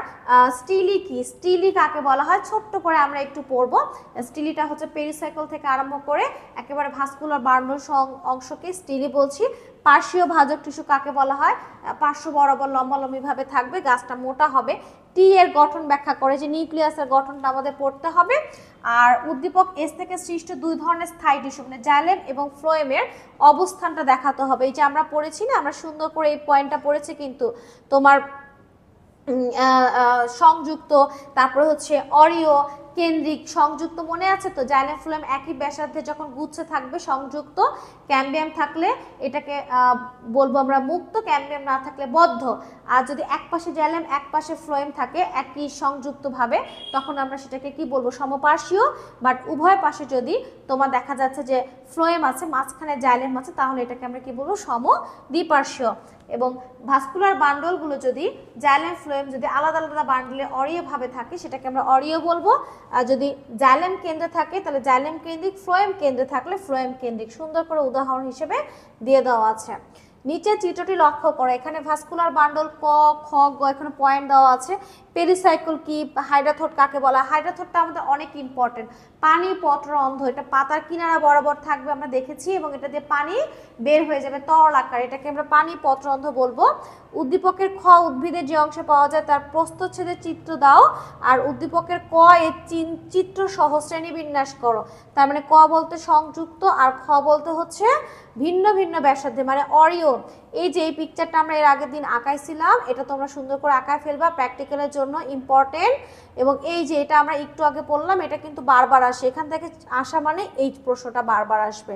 স্টিলি কি, স্টিলি কাকে বলা হয়, ছোট্ট করে আমরা একটু পড়বো। স্টিলিটা হচ্ছে পেরিসাইকেল থেকে আরম্ভ করে একেবারে ভাস্কুলার বার্নস অংশকে স্টিলি বলছি। পার্শ্বীয় ভাজক টিস্যু কাকে বলা হয়, পার্শ্ব বরাবর লম্বালম্বি ভাবে থাকবে, গাছটা মোটা হবে। টি এর গঠন ব্যাখ্যা করে, যে নিউক্লিয়াসের গঠনটা আমাদের পড়তে হবে। আর উদ্দীপক এস থেকে সৃষ্ট দুই ধরনের স্থায়ী টিস্যু মানে জাইলেম এবং ফ্লোয়েমের অবস্থানটা দেখাতে হবে। এই যে আমরা পড়েছি না, আমরা সুন্দর করে এই পয়েন্টটা পড়েছি কিন্তু তোমার সংযুক্ত, তারপরে হচ্ছে অরিও, কেন্দ্রিক, সংযুক্ত, মনে আছে তো? জাইলেম ফ্লোয়েম একই ব্যাসার্ধে যখন গুচ্ছে থাকবে সংযুক্ত, ক্যাম্বিয়াম থাকলে এটাকে বলবো আমরা মুক্ত, ক্যাম্বিয়াম না থাকলে বদ্ধ। আর যদি এক পাশে জাইলেম এক পাশে ফ্লোয়েম থাকে একই সংযুক্ত ভাবে, তখন আমরা সেটাকে কি বলবো? সমপার্শ্বীয়। বাট উভয় পাশে যদি তোমার দেখা যাচ্ছে যে ফ্লোয়েম আছে, মাঝখানে জাইলেম আছে, তাহলে এটাকে আমরা কি বলবো? সমদ্বিপার্শ্বীয়। এবং ভাস্কুলার বান্ডলগুলো যদি জাইলেম ফ্লোয়েম যদি আলাদা আলাদা বান্ডলে অরিয় ভাবে থাকে, সেটাকে আমরা অরিয় বলবো। আর যদি জাইলেম কেন্দ্রে থাকে তাহলে জাইলেম কেন্দ্রিক, ফ্লোয়েম কেন্দ্রে থাকলে ফ্লোয়েম কেন্দ্রিক। সুন্দর করে উদাহরণ হিসেবে দিয়ে দেওয়া আছে। নিচের চিত্রটি লক্ষ্য করো, এখানে ভাস্কুলার বান্ডল ক, খ, গ, এখানে পয়েন্ট দেওয়া আছে। পেরিসাইকেল কি, হাইড্রাথোড কাকে বলা? হাইড্রাথোডটা আমাদের অনেক ইম্পর্টেন্ট। পানি পত্ররন্ধ্র, এটা পাতার কিনারা বরাবর থাকবে আমরা দেখেছি, এবং এটা দিয়ে পানি বের হয়ে যাবে তরল আকারে, এটাকে আমরা পানি পত্ররন্ধ্র বলবো। উদ্দীপকের খ, উদ্ভিদের যে অংশে পাওয়া যায় তার প্রস্থচ্ছেদের চিত্র দাও। আর উদ্দীপকের ক এর চিত্র সহ শ্রেণীবিন্যাস করো। তার মানে ক বলতে সংযুক্ত, আর খ বলতে হচ্ছে ভিন্ন ভিন্ন ব্যাসার্ধে মানে অরিও। এই যে এই পিকচারটা আমরা এর আগের দিন আঁকাইছিলাম, এটা তোমরা সুন্দর করে আঁকায় ফেলবা, প্র্যাকটিক্যালের জন্য ইম্পর্টেন্ট। এবং এই যে এটা আমরা একটু আগে বললাম, এটা কিন্তু বারবার আসে, এখান থেকে আসা মানে এই প্রশ্নটা বারবার আসবে।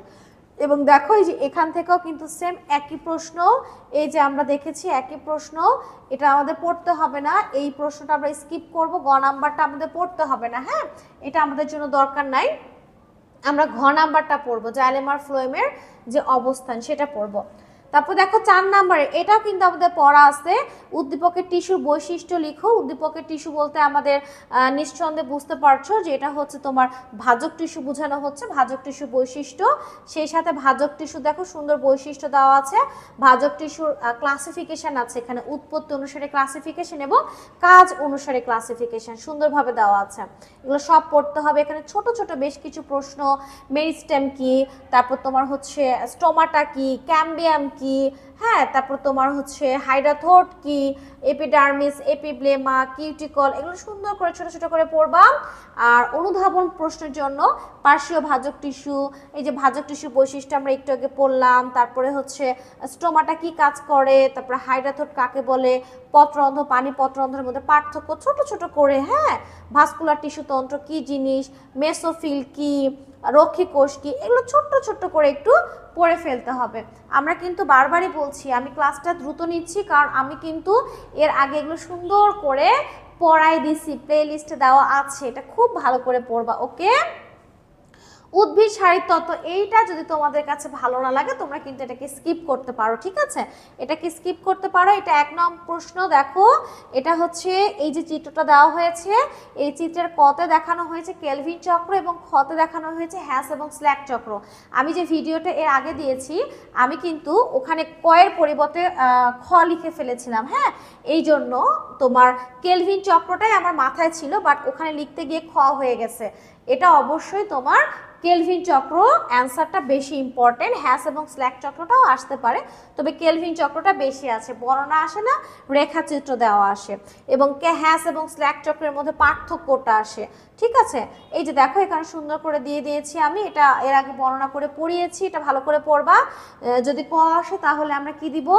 এবং দেখো এই যে এখান থেকেও কিন্তু সেম একই প্রশ্ন, এই যে আমরা দেখেছি একই প্রশ্ন, এটা আমাদের পড়তে হবে না, এই প্রশ্নটা আমরা স্কিপ করব, গ নাম্বারটা আমাদের পড়তে হবে না। হ্যাঁ, এটা আমাদের জন্য দরকার নাই, আমরা ঘ নাম্বারটা পড়বো, জাইলেম আর ফ্লোয়েমের যে অবস্থান সেটা পড়বো। তারপর দেখো 4 নম্বরে, এটাও কিন্তু আমাদের পড়া আছে, উদ্দীপকের টিস্যুর বৈশিষ্ট্য লিখো। উদ্দীপকের টিস্যু বলতে আমাদের নিঃসন্দেহে বুঝতে পারছো যে এটা হচ্ছে তোমার ভাজক টিস্যু বোঝানো হচ্ছে, ভাজক টিস্যু বৈশিষ্ট্য। সেই সাথে ভাজক টিস্যু দেখো সুন্দর বৈশিষ্ট্য দেওয়া আছে, ভাজক টিস্যুর ক্লাসিফিকেশন আছে এখানে, উৎপত্তি অনুসারে ক্লাসিফিকেশন এবং কাজ অনুসারে ক্লাসিফিকেশন সুন্দরভাবে দেওয়া আছে। এগুলো সব পড়তে হবে। এখানে ছোট ছোট বেশ কিছু প্রশ্ন, মেরিস্টেম কি, তারপর তোমার হচ্ছে স্টোমাটা কি, ক্যাম্বিয়াম কি, হ্যাঁ, তারপর তোমার হচ্ছে হাইড্রাথোড কি, এপিডার্মিস, এপিব্লেমা, কিউটিকল, এগুলো সুন্দর করে ছোট ছোট করে পড়বা। আর অনুধাবন প্রশ্নের জন্য পার্শ্বীয় ভাজক টিস্যু, এই যে ভাজক টিস্যু বৈশিষ্ট্য আমরা একটু আগে পড়লাম, তারপরে হচ্ছে স্টোমাটা কি কাজ করে, তারপরে হাইড্রাথোড কাকে বলে, পত্ররন্ধ্র, পানি পত্ররন্ধ্রের মধ্যে পার্থক্য ছোট ছোট করে, হ্যাঁ, ভাস্কুলার টিস্যু তন্ত্র কি জিনিস, মেসোফিল কি, রক্ষী কোষ কি, এগুলো ছোট্ট ছোট্ট করে একটু পড়ে ফেলতে হবে। আমরা কিন্তু বারবারই বলছি আমি ক্লাসটা দ্রুত নিচ্ছি, কারণ আমি কিন্তু এর আগে এগুলো সুন্দর করে পড়াই দিছি, প্লে লিস্টে দেওয়া আছে, এটা খুব ভালো করে পড়বা। ওকে, উদ্ভিদ শারীরতত্ত্ব, এইটা যদি তোমাদের কাছে ভালো না লাগে তোমরা কিন্তু এটাকে স্কিপ করতে পারো, ঠিক আছে, এটাকে স্কিপ করতে পারো। এটা 1 নম্বর প্রশ্ন। দেখো এটা হচ্ছে এই যে চিত্রটা দেওয়া হয়েছে, এই চিত্রের কতে দেখানো হয়েছে কেলভিন চক্র এবং খতে দেখানো হয়েছে হ্যাস এবং স্ল্যাক চক্র। আমি যে ভিডিওটা এর আগে দিয়েছি আমি কিন্তু ওখানে কয়ের পরিবর্তে খ লিখে ফেলেছিলাম, হ্যাঁ, এই জন্য তোমার কেলভিন চক্রটাই আমার মাথায় ছিল, বাট ওখানে লিখতে গিয়ে খ হয়ে গেছে। এটা অবশ্যই তোমার কেলভিন চক্র অ্যান্সারটা বেশি ইম্পর্টেন্ট, হ্যাস এবং স্ল্যাক চক্রটাও আসতে পারে, তবে কেলভিন চক্রটা বেশি আছে, বর্ণনা আসে না, রেখাচিত্র দেওয়া আসে, এবং হ্যাস এবং স্ল্যাক চক্রের মধ্যে পার্থক্যটা আসে, ঠিক আছে। এই যে দেখো এখানে সুন্দর করে দিয়ে দিয়েছি আমি, এটা এর আগে বর্ণনা করে পড়িয়েছি, এটা ভালো করে পড়বা। যদি ক আসে তাহলে আমরা কি দিব?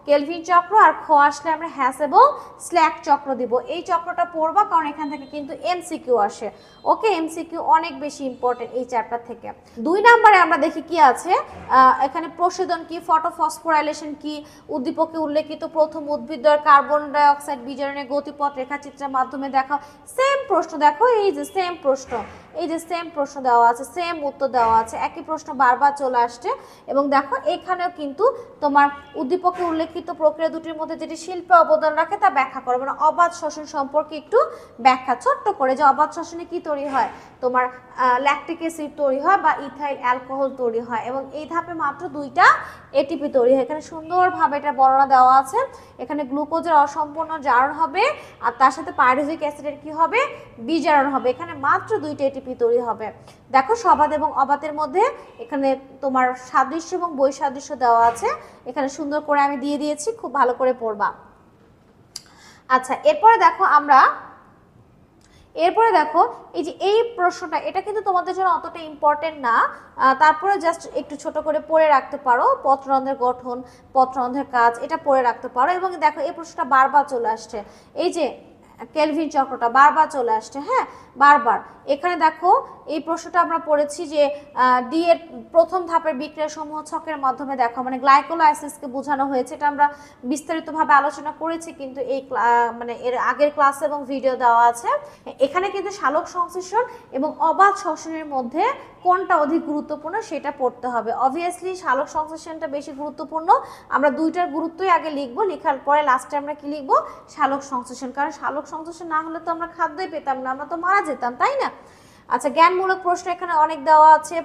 কেলভিন চক্র, আর খ আসলে আমরা হ্যাস এবং স্ল্যাক চক্র দিব। এই চক্রটা পড়বা কারণ এখান থেকে কিন্তু এমসিকিউ আসে। ওকে, এমসিকিউ অনেক বেশি ইম্পর্টেন্ট এই চ্যাপ্টার থেকে। 2 নম্বরে আমরা দেখি কি আছে, এখানে প্রশোধন কি, ফটোফসফোরাইলেশন কি, উদ্দীপকে উল্লেখিত প্রথম উদ্ভিদদ্বয়ের কার্বন ডাই অক্সাইড বিজারণের গতিপথ রেখাচিত্রের মাধ্যমে দেখা। সেম প্রশ্ন, দেখো এই যে সেম প্রশ্ন, এই যে সেম প্রশ্ন দেওয়া আছে, সেম উত্তর দেওয়া আছে, একই প্রশ্ন বারবার চলে আসছে। এবং দেখো এখানেও কিন্তু তোমার উদ্দীপকে উল্লেখিত প্রক্রিয়া দুটির মধ্যে যেটি শিল্পে অবদান রাখে তা ব্যাখ্যা করো, মানে অবাধ শ্বসন সম্পর্কে একটু ব্যাখ্যা ছোট্ট করে, যে অবাধ শ্বসনে কি তৈরি হয়, তোমার ল্যাকটিক অ্যাসিড তৈরি হয় বা ইথাইল অ্যালকোহল তৈরি হয়, এবং এই ধাপে মাত্র 2টা এটিপি তৈরি হয়। এখানে সুন্দরভাবে এটা বর্ণনা দেওয়া আছে। এখানে গ্লুকোজের অসম্পূর্ণ জারণ হবে, আর তার সাথে পাইরুভিক অ্যাসিডের কি হবে? বিজারণ হবে। এখানে মাত্র 2টা এটিপি তৈরি হবে। দেখো সবাদ এবং অবাতের মধ্যে এখানে তোমার সাদৃশ্য এবং বৈসাদৃশ্য দেওয়া আছে, এখানে সুন্দর করে আমি দিয়ে দিয়েছি, খুব ভালো করে পড়বা। আচ্ছা, এরপরে দেখো এই যে এই প্রশ্নটা, এটা কিন্তু তোমাদের জন্য অতটা ইম্পর্টেন্ট না, তারপরে জাস্ট একটু ছোট করে পড়ে রাখতে পারো। পত্ররন্ধ্রের গঠন, পত্ররন্ধ্রের কাজ, এটা পড়ে রাখতে পারো। এবং দেখো এই প্রশ্নটা বারবার চলে আসছে, এই যে কেলভিন চক্রটা বারবার চলে আসছে, হ্যাঁ বারবার। এখানে দেখো এই প্রশ্নটা আমরা পড়েছি যে ডি এর প্রথম ধাপের বিক্রিয়া সমূহ ছকের মাধ্যমে দেখো, মানে গ্লাইকোলাইসিসকে বোঝানো হয়েছে। এটা আমরা বিস্তারিতভাবে আলোচনা করেছি কিন্তু এই মানে এর আগের ক্লাসে এবং ভিডিও দেওয়া আছে। এখানে কিন্তু সালোক সংশ্লেষণ এবং অবাধ শ্বসনের মধ্যে কোনটা অধিক গুরুত্বপূর্ণ সেটা পড়তে হবে। অবভিয়াসলি সালোক সংশ্লেষণটা বেশি গুরুত্বপূর্ণ, আমরা দুইটার গুরুত্বই আগে লিখবো, লেখার পরে লাস্টে আমরা কি লিখবো, সালোক সংশ্লেষণ। কারণ সালোক সংশ্লেষণ না হলে তো আমরা খাদ্যই পেতাম না, আমরা তো মারা যেতাম, তাই না? আচ্ছা, জ্ঞানমূলক প্রশ্ন এখানে অনেক দেওয়া আছে,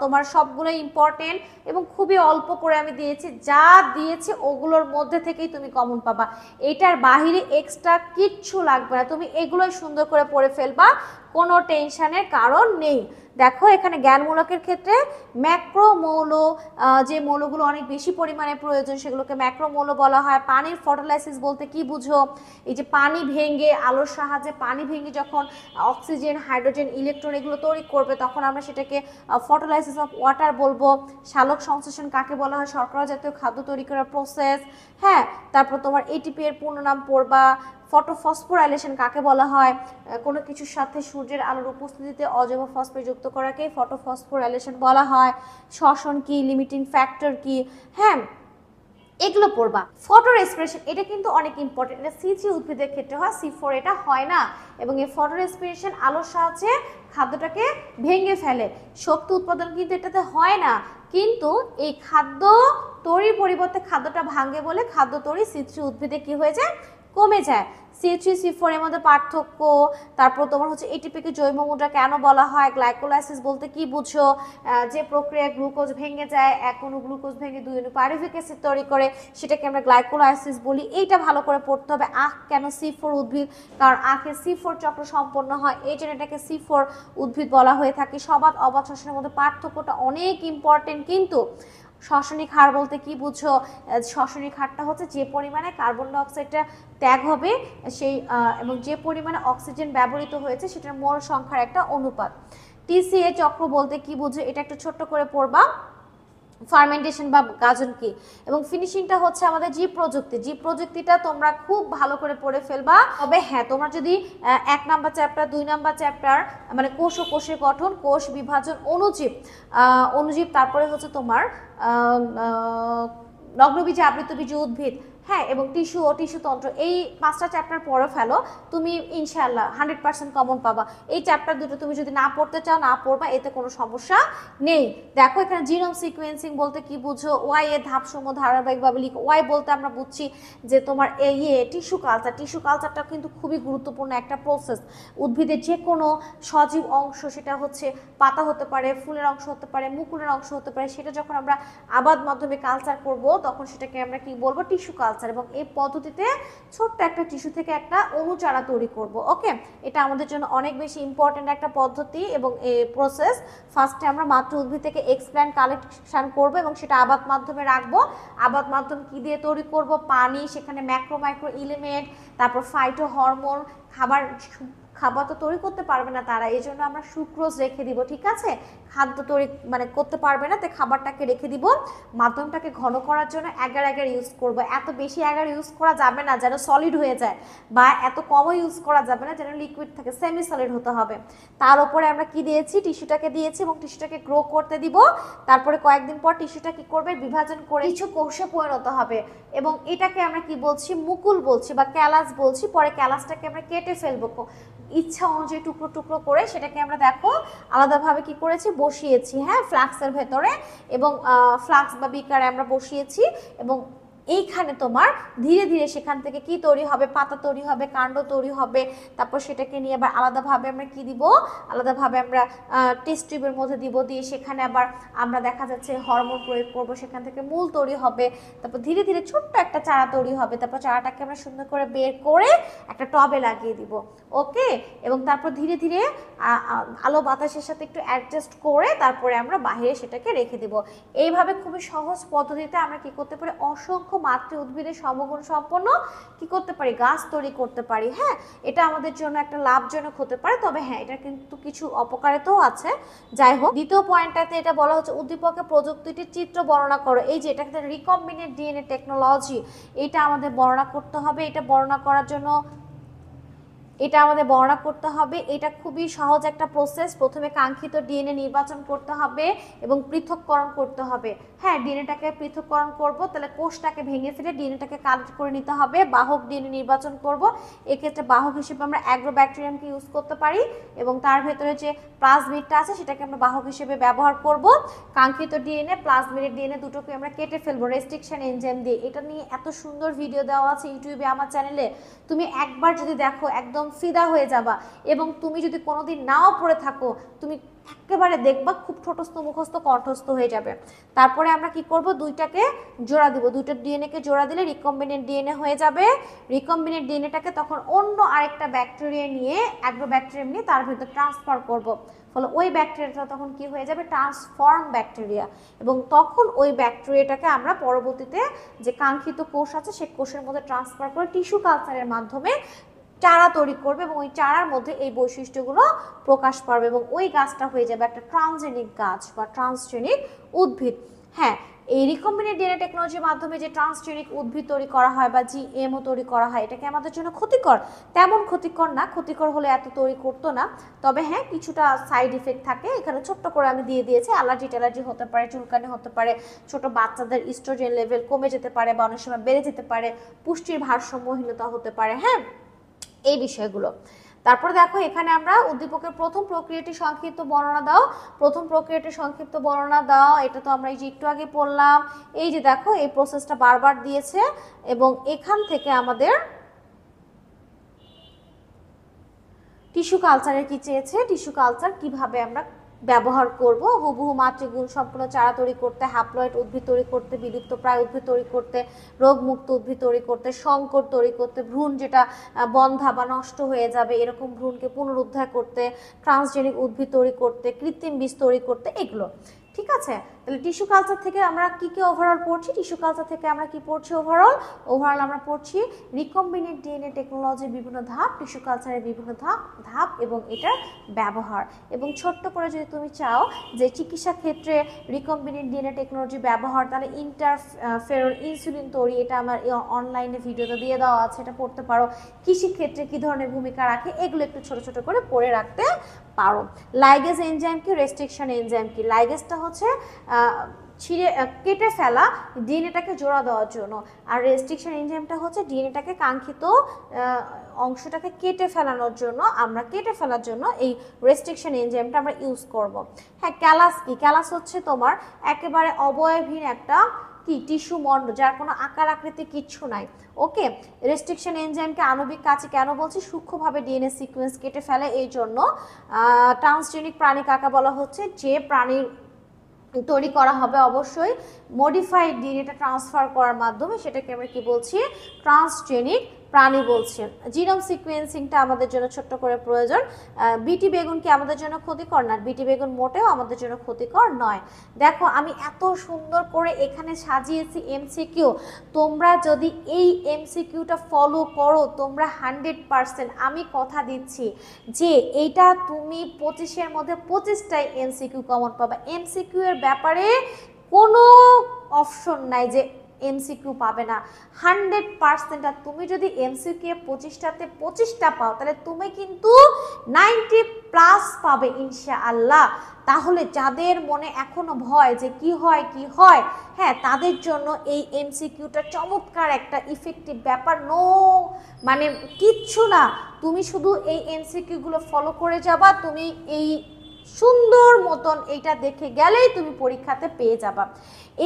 তোমার সবগুলো ইম্পর্টেন্ট এবং খুবই অল্প করে আমি দিয়েছি। যা দিয়েছি ওগুলোর মধ্যে থেকেই তুমি কমন পাবা, এটার বাহিরে এক্সট্রা কিচ্ছু লাগবে না, তুমি এগুলোই সুন্দর করে পড়ে ফেলবা, কোনো টেনশনের কারণ নেই। দেখো এখানে জ্ঞানমূলকের ক্ষেত্রে ম্যাক্রোমৌল, যে মৌলগুলো অনেক বেশি পরিমাণে প্রয়োজন সেগুলোকে ম্যাক্রোমৌল বলা হয়। পানির ফটোলাইসিস বলতে কি বুঝো, এই যে পানি ভেঙে, আলোর সাহায্যে পানি ভেঙে যখন অক্সিজেন, হাইড্রোজেন, ইলেকট্রন এগুলো তৈরি করবে তখন আমরা সেটাকে ফটোলাইসিস অফ ওয়াটার বলবো। সালোক সংশ্লেষণ কাকে বলা হয়, শর্করা জাতীয় খাদ্য তৈরি করার প্রসেস, হ্যাঁ। তারপর তোমার এটিপি এর পূর্ণ নাম পড়বা। ফটোফসফোরাইলেশন কাকে বলা হয়, কোনো কিছুর সাথে সূর্যের আলোর উপস্থিতিতে অজৈব ফসফেট যুক্ত করাকে ফটোফসফোরাইলেশন বলা হয়। শ্বসন কি, লিমিটিং ফ্যাক্টর কি, হ্যাঁ এগুলো পড়বা। ফটো রেসপিরেশন এটা কিন্তু অনেক ইম্পর্টেন্ট, এটা C3 উদ্ভিদের ক্ষেত্রে হয়, C4 এটা হয় না। এবং এই ফটো রেসপিরেশন আলোর সাহায্যে খাদ্যটাকে ভেঙে ফেলে, শক্তি উৎপাদন কিন্তু এটাতে হয় না। কিন্তু এই খাদ্য তৈরির পরিবর্তে খাদ্যটা ভাঙে বলে খাদ্য তৈরি C3 উদ্ভিদে কি হয়ে যায়, কমে যায়। C3 C4 এর মধ্যে পার্থক্য। তারপর তোমার হচ্ছে এটিপিকে জৈব মুদ্রা কেন বলা হয়, গ্লাইকোলাইসিস বলতে কি বুঝো, যে প্রক্রিয়ায় গ্লুকোজ ভেঙে যায়, এক অণু গ্লুকোজ ভেঙে দুই অণু পাইরুভিক অ্যাসিড তৈরি করে সেটাকে আমরা গ্লাইকোলাইসিস বলি। এইটা ভালো করে পড়তে হবে। আখ কেন C4 উদ্ভিদ, কারণ আখে C4 চক্র সম্পন্ন হয়, এই জন্য এটাকে C4 উদ্ভিদ বলা হয়ে থাকে। সবাত অবাধ শ্বসনের মধ্যে পার্থক্যটা অনেক ইম্পর্টেন্ট। কিন্তু শ্বসনিক হার বলতে কি বুঝো, শ্বসনিক হারটা হচ্ছে যে পরিমাণে কার্বন ডাই অক্সাইডটা ত্যাগ হবে সেই এবং যে পরিমাণে অক্সিজেন ব্যবহৃত হয়েছে সেটার মোল সংখ্যার একটা অনুপাত। টিসিএ চক্র বলতে কি বুঝো, এটা একটু ছোট্ট করে পড়বা। ফার্মেন্টেশন বা গাজন কি, এবং ফিনিশিংটা হচ্ছে আমাদের জীব প্রযুক্তি। জীব প্রযুক্তিটা তোমরা খুব ভালো করে পড়ে ফেলবা। তবে হ্যাঁ, তোমরা যদি 1 নাম্বার চ্যাপ্টার, 2 নাম্বার চ্যাপ্টার মানে কোষ ও কোষের গঠন, কোষ বিভাজন, অণুজীব, তারপরে হচ্ছে তোমার নগ্নবীজে আবৃতবীজী উদ্ভিদ, হ্যাঁ, এবং টিস্যু ও টিস্যুতন্ত্র, এই 5টা চ্যাপ্টার পড়ে ফেলো, তুমি ইনশাআল্লাহ 100% কমন পাবা। এই চ্যাপ্টার দুটো তুমি যদি না পড়তে চাও না পড়বা, এতে কোনো সমস্যা নেই। দেখো এখানে জিনোম সিকোয়েন্সিং বলতে কি বুঝো, ওয়াই এর ধাপসমূহ ধারাবাহিকভাবে লিখো। ওয়াই বলতে আমরা বুঝছি যে তোমার টিস্যু কালচারটা কিন্তু খুবই গুরুত্বপূর্ণ একটা প্রসেস। উদ্ভিদের যে কোনো সজীব অংশ, সেটা হচ্ছে পাতা হতে পারে, ফুলের অংশ হতে পারে, মুকুলের অংশ হতে পারে, সেটা যখন আমরা আবাদ মাধ্যমে কালচার করব তখন সেটাকে আমরা কি বলবো, টিস্যু কালচার। এবং এই পদ্ধতিতে ছোট্ট একটা টিস্যু থেকে একটা অণুচারা তৈরি করব। ওকে, এটা আমাদের জন্য অনেক বেশি ইম্পর্টেন্ট একটা পদ্ধতি এবং এই প্রসেস। ফার্স্টে আমরা মাতৃ উদ্ভিদ থেকে এক্সপ্ল্যান্ট কালেকশন করব এবং সেটা আবাদ মাধ্যমে রাখবো। আবাদ মাধ্যম কি দিয়ে তৈরি করব, পানি, সেখানে ম্যাক্রো মাইক্রো এলিমেন্ট, তারপর ফাইটো হরমোন। খাবার তো তৈরি করতে পারবে না তারা, এই জন্য আমরা সুক্রোজ রেখে দিব, ঠিক আছে। খাদ্য তৈরি মানে করতে পারবে না, তাই খাবারটাকে রেখে দিব। মাধ্যমটাকে ঘন করার জন্য অ্যাগার ইউজ করব। এত বেশি অ্যাগার ইউজ করা যাবে না যেন সলিড হয়ে যায়, বা এত কমও ইউজ করা যাবে না যেন লিকুইড থাকে, সেমি সলিড হতে হবে। তার উপরে আমরা কি দিয়েছি, টিস্যুটাকে দিয়েছি এবং টিস্যুটাকে গ্রো করতে দিব। তারপরে কয়েকদিন পর টিস্যুটা কি করবে, বিভাজন করে কিছু কোষে পরিণত হবে এবং এটাকে আমরা কি বলছি, মুকুল বলছি বা ক্যালাস বলছি। পরে ক্যালাসটাকে আমরা কেটে ফেলবো ইচ্ছা অনুযায়ী টুকরো টুকরো করে, সেটাকে আমরা দেখো আলাদাভাবে কি করেছি, বসিয়েছি, হ্যাঁ, ফ্লাক্সের ভেতরে, এবং ফ্লাক্স বা বিকারে আমরা বসিয়েছি। এবং এইখানে তোমার ধীরে ধীরে সেখান থেকে কি তৈরি হবে, পাতা তৈরি হবে, কাণ্ড তৈরি হবে। তারপর সেটাকে নিয়ে আবার আলাদাভাবে আমরা কি দিব, আলাদাভাবে আমরা টেস্ট টিউবের মধ্যে দিব, দিয়ে সেখানে আবার আমরা দেখা যাচ্ছে হরমোন প্রয়োগ করব, সেখান থেকে মূল তৈরি হবে। তারপর ধীরে ধীরে ছোট্ট একটা চারা তৈরি হবে। তারপর চারাটাকে আমরা সুন্দর করে বের করে একটা টবে লাগিয়ে দিব। ওকে, এবং তারপর ধীরে ধীরে আলো বাতাসের সাথে একটু অ্যাডজাস্ট করে তারপরে আমরা বাইরে সেটাকে রেখে দিব। এইভাবে খুবই সহজ পদ্ধতিতে আমরা কি করতে পারি, অসংখ্য মাতৃ উদ্ভিদের সমগুণ সম্পন্ন কি করতে পারি, গাছ তৈরি করতে পারি। হ্যাঁ, এটা আমাদের জন্য একটা লাভজনক হতে পারে, তবে হ্যাঁ এটা কিন্তু কিছু অপকারিতাও আছে। যাই হোক, দ্বিতীয় পয়েন্টটাতে এটা বলা হচ্ছে উদ্দীপকের প্রযুক্তিটির চিত্র বর্ণনা করো। এই যে এটা কিন্তু রিকম্বিনেন্ট ডিএনএ টেকনোলজি, এটা আমাদের বর্ণনা করতে হবে। এটা বর্ণনা করার জন্য এটা খুবই সহজ একটা প্রসেস। প্রথমে কাঙ্ক্ষিত ডিএনএ নির্বাচন করতে হবে এবং পৃথককরণ করতে হবে। হ্যাঁ, ডিএনএটাকে পৃথককরণ করব, তাহলে কোষটাকে ভেঙে ফেলে ডিএনএটাকে কালেক্ট করে নিতে হবে। বাহক ডিএনএ নির্বাচন করব, এক্ষেত্রে বাহক হিসেবে আমরা অ্যাগ্রোব্যাকটেরিয়ামকে ইউজ করতে পারি এবং তার ভেতরে যে প্লাজমিডটা আছে সেটাকে আমরা বাহক হিসেবে ব্যবহার করব। কাঙ্ক্ষিত ডিএনএ প্লাজমিডের ডিএনএ দুটোকে আমরা কেটে ফেলবো রেস্ট্রিকশন এনজাইম দিয়ে। এটা নিয়ে এত সুন্দর ভিডিও দেওয়া আছে ইউটিউবে আমার চ্যানেলে, তুমি একবার যদি দেখো একদম ফিদা হয়ে যাবা। এবং তুমি যদি কোনোদিন নাও পড়ে থাকো, তুমি একেবারে দেখবা খুব ঠোঁটস্থ মুখস্থ কণ্ঠস্থ হয়ে যাবে। তারপরে আমরা কি করব, দুইটাকে জোড়া দিব, দুইটা ডিএনএকে জোড়া দিলে রিকম্বিনেন্ট ডিএনএ হয়ে যাবে। রিকম্বিনেন্ট ডিএনএটাকে তখন অন্য আরেকটা ব্যাকটেরিয়া নিয়ে, অ্যাগ্রোব্যাকটেরিয়াম নিয়ে তার ভিতর ট্রান্সফার করব। ফলে ওই ব্যাকটেরিয়াটা তখন কি হয়ে যাবে, ট্রান্সফর্ম ব্যাকটেরিয়া। এবং তখন ওই ব্যাকটেরিয়াটাকে আমরা পরবর্তীতে যে কাঙ্ক্ষিত কোষ আছে সেই কোষের মধ্যে ট্রান্সফার করে টিস্যু কালচারের মাধ্যমে চারা তৈরি করবে এবং ওই চারার মধ্যে এই বৈশিষ্ট্যগুলো প্রকাশ পাবে এবং ওই গাছটা হয়ে যাবে একটা ট্রান্সজেনিক গাছ বা ট্রান্সজেনিক উদ্ভিদ। হ্যাঁ, এই রিকম্বিনেন্ট ডিএনএ টেকনোলজির মাধ্যমে যে ট্রান্সজেনিক উদ্ভিদ তৈরি করা হয় বা জিএমও তৈরি করা হয়, এটা কি আমাদের জন্য ক্ষতিকর? তেমন ক্ষতিকর না, ক্ষতিকর হলে এত তৈরি করতো না। তবে হ্যাঁ, কিছুটা সাইড ইফেক্ট থাকে। এখানে ছোট্ট করে আমি দিয়ে দিয়েছি, অ্যালার্জি হতে পারে, চুলকানি হতে পারে, ছোট বাচ্চাদের ইস্ট্রোজেন লেভেল কমে যেতে পারে বা অনেক সময় বেড়ে যেতে পারে, পুষ্টির ভারসাম্যহীনতা হতে পারে। হ্যাঁ, এই বিষয়গুলো। তারপরে দেখো এখানে আমরা উদ্দীপকের প্রথম প্রক্রিয়াটি সংক্ষিপ্ত বর্ণনা দাও। প্রথম প্রক্রিয়াটি সংক্ষিপ্ত বর্ণনা দাও, এটা তো আমরা এই যে একটু আগে পড়লাম। এই যে দেখো এই প্রসেসটা বারবার দিয়েছে এবং এখান থেকে আমাদের টিস্যু কালচারের কি চেয়েছে, টিস্যু কালচার কিভাবে আমরা ব্যবহার করব, হুবহু মাতৃগুণ সম্পূর্ণ চারা তৈরি করতে, হ্যাপ্লয়েড উদ্ভিদ তৈরি করতে, বিলুপ্ত প্রায় উদ্ভিদ তৈরি করতে, রোগমুক্ত উদ্ভিদ তৈরি করতে, সংকর তৈরি করতে, ভ্রূণ যেটা বন্ধা বা নষ্ট হয়ে যাবে এরকম ভ্রূণকে পুনরুদ্ধার করতে, ট্রান্সজেনিক উদ্ভিদ তৈরি করতে, কৃত্রিম বীজ তৈরি করতে, এগুলো। ঠিক আছে, তাহলে টিস্যু কালচার থেকে আমরা কি ওভারঅল পড়ছি, টিস্যু কালচার থেকে আমরা কি পড়ছি ওভারঅল আমরা পড়ছি রিকম্বিনেন্ট ডিএনএ টেকনোলজির বিভিন্ন ধাপ, টিস্যু কালচারের বিভিন্ন ধাপ এবং এটার ব্যবহার। এবং ছোট্ট করে যদি তুমি চাও যে চিকিৎসা ক্ষেত্রে রিকম্বিনেন্ট ডিএনএ টেকনোলজি ব্যবহার, তাহলে ইন্টারফেরন ইনসুলিন তৈরি, এটা আমার অনলাইনে ভিডিওতে দিয়ে দেওয়া আছে, এটা পড়তে পারো। কৃষি ক্ষেত্রে কি ধরনের ভূমিকা রাখে এগুলো একটু ছোট ছোট করে পড়ে রাখতে পারো। লাইগেজ এনজাইম কি, রেস্ট্রিকশন এনজাইম কি? লাইগেজটা হচ্ছে কেটে ফেলা ডিএনএটাকে জোড়া দেওয়ার জন্য, আর রেস্ট্রিকশন এনজাইমটা হচ্ছে ডিএনএটাকে কাঙ্ক্ষিত অংশটাকে কেটে ফেলার জন্য এই রেস্ট্রিকশন এনজাইমটা আমরা ইউজ করব। হ্যাঁ, ক্যালাস কি? ক্যালাস হচ্ছে তোমার একেবারে অবয়বহীন একটা কি টিস্যু মন্ড, যার কোনো আকার আকৃতি কিচ্ছু নাই। ওকে, রেস্ট্রিকশন এনজাইমকে আণবিক কাছে কেন বলছি, সূক্ষ্মভাবে ডিএনএ সিকোয়েন্স কেটে ফেলে এই জন্য। ট্রান্সজেনিক প্রাণী কাকে বলা হচ্ছে, যে প্রাণীর তৈরি করা হবে অবশ্যই মডিফাইড ডিএনএটা ট্রান্সফার করার মাধ্যমে, সেটাকে আমরা কি বলছি, ট্রান্সজেনিক প্রাণী বলছি। জিনোম সিকোয়েন্সিংটা আমাদের জন্য ছোট্ট করে প্রয়োজন। বিটি বেগুন কি আমাদের জন্য ক্ষতিকর না? বিটি বেগুন মোটেও আমাদের জন্য ক্ষতিকর নয়। দেখো আমি এত সুন্দর করে এখানে সাজিয়েছি এমসিকিউ, তোমরা যদি এই এমসিকিউটা ফলো করো তোমরা 100%, আমি কথা দিচ্ছি যে এইটা তুমি 25-এর মধ্যে 25টাই এমসিকিউ কমন পাবা। এমসিকিউ এর ব্যাপারে কোনো অপশন নাই যে এমসিকিউ পাবে না, 100%। আর তুমি যদি এমসিকিউ 25টাতে 25টা পাও তাহলে তুমি কিন্তু 90+ পাবে ইনশাআল্লাহ। তাহলে যাদের মনে এখনো ভয় যে কি হয়, হ্যাঁ তাদের জন্য এই এমসিকিউটা চমৎকার একটা ইফেক্টিভ ব্যাপার। মানে কিচ্ছু না, তুমি শুধু এই এমসিকিউগুলো ফলো করে যাবা, তুমি এই সুন্দর মতন এইটা দেখে গেলেই তুমি পরীক্ষাতে পেয়ে যাবা।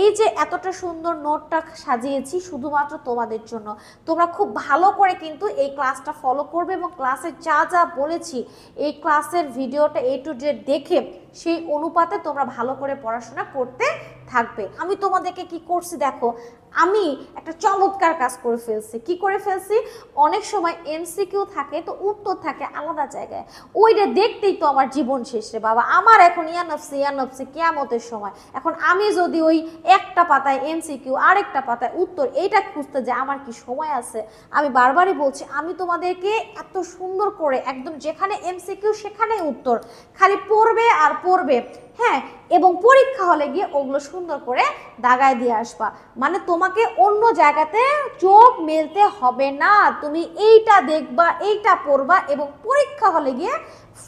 এই যে এতটা সুন্দর নোটটা সাজিয়েছি শুধুমাত্র তোমাদের জন্য, তোমরা খুব ভালো করে কিন্তু এই ক্লাসটা ফলো করবে এবং ক্লাসে যা বলেছি এই ক্লাসের ভিডিওটা A to Z দেখে সেই অনুপাতে তোমরা ভালো করে পড়াশোনা করতে থাকবে। আমি তোমাদেরকে কি করছি দেখো, আমি একটা চমৎকার কাজ করে ফেলছি। কি করে ফেলছি, অনেক সময় এমসিকিউ থাকে তো উত্তর থাকে আলাদা জায়গায়, ওইটা দেখতেই তো আমার জীবন শেষ রে বাবা। আমার এখন ইয়ানফসি কিয়ামতের সময়, এখন আমি যদি ওই একটা পাতায় এমসিকিউ আরেকটা পাতায় উত্তর এইটা খুঁজতে যাই, আমার কি সময় আছে? আমি বারবারই বলছি, আমি তোমাদেরকে এত সুন্দর করে একদম যেখানে এমসিকিউ সেখানে উত্তর, খালি পড়বে আর পড়বে, হ্যাঁ, এবং পরীক্ষা হলে গিয়ে ওগুলো সুন্দর করে দাগায় দিয়ে আসবা। মানে তোমাকে অন্য জায়গাতে চোখ মেলতে হবে না, তুমি এইটা দেখবা, এইটা পড়বা এবং পরীক্ষা হলে গিয়ে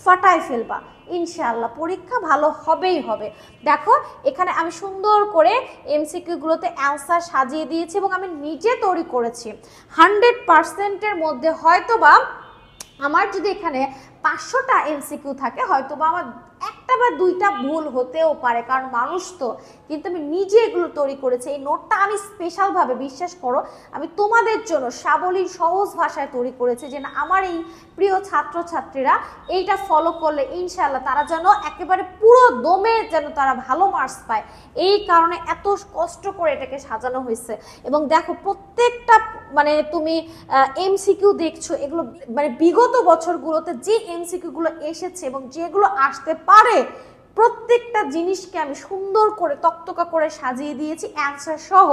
ফাটায় ফেলবা। ইনশাআল্লাহ পরীক্ষা ভালো হবেই হবে। দেখো এখানে আমি সুন্দর করে এমসিকিউ গুলোতে অ্যান্সার সাজিয়ে দিয়েছি এবং আমি নিজে তৈরি করেছি। 100%-এর মধ্যে হয়তোবা আমার যদি এখানে 500টা এমসিকিউ থাকে, হয়তোবা আমার একটা বা দুইটা ভুল হতেও পারে, কারণ মানুষ তো। কিন্তু আমি নিজে এগুলো তৈরি করেছি। এই নোটটা আমি স্পেশালভাবে, বিশ্বাস করো, আমি তোমাদের জন্য সাবলীল সহজ ভাষায় তৈরি করেছি, যে না আমার এই প্রিয় ছাত্রছাত্রীরা এইটা ফলো করলে ইনশাআল্লাহ তারা যেন একেবারে পুরো দমে যেন তারা ভালো মার্কস পায়। এই কারণে এত কষ্ট করে এটাকে সাজানো হয়েছে। এবং দেখো প্রত্যেকটা মানে তুমি এমসিকিউ দেখছো, এগুলো মানে বিগত বছরগুলোতে যে এমসিকিউগুলো এসেছে এবং যেগুলো আসতে পারে প্রত্যেকটা জিনিসকে আমি সুন্দর করে তকতকা করে সাজিয়ে দিয়েছি অ্যান্সার সহ।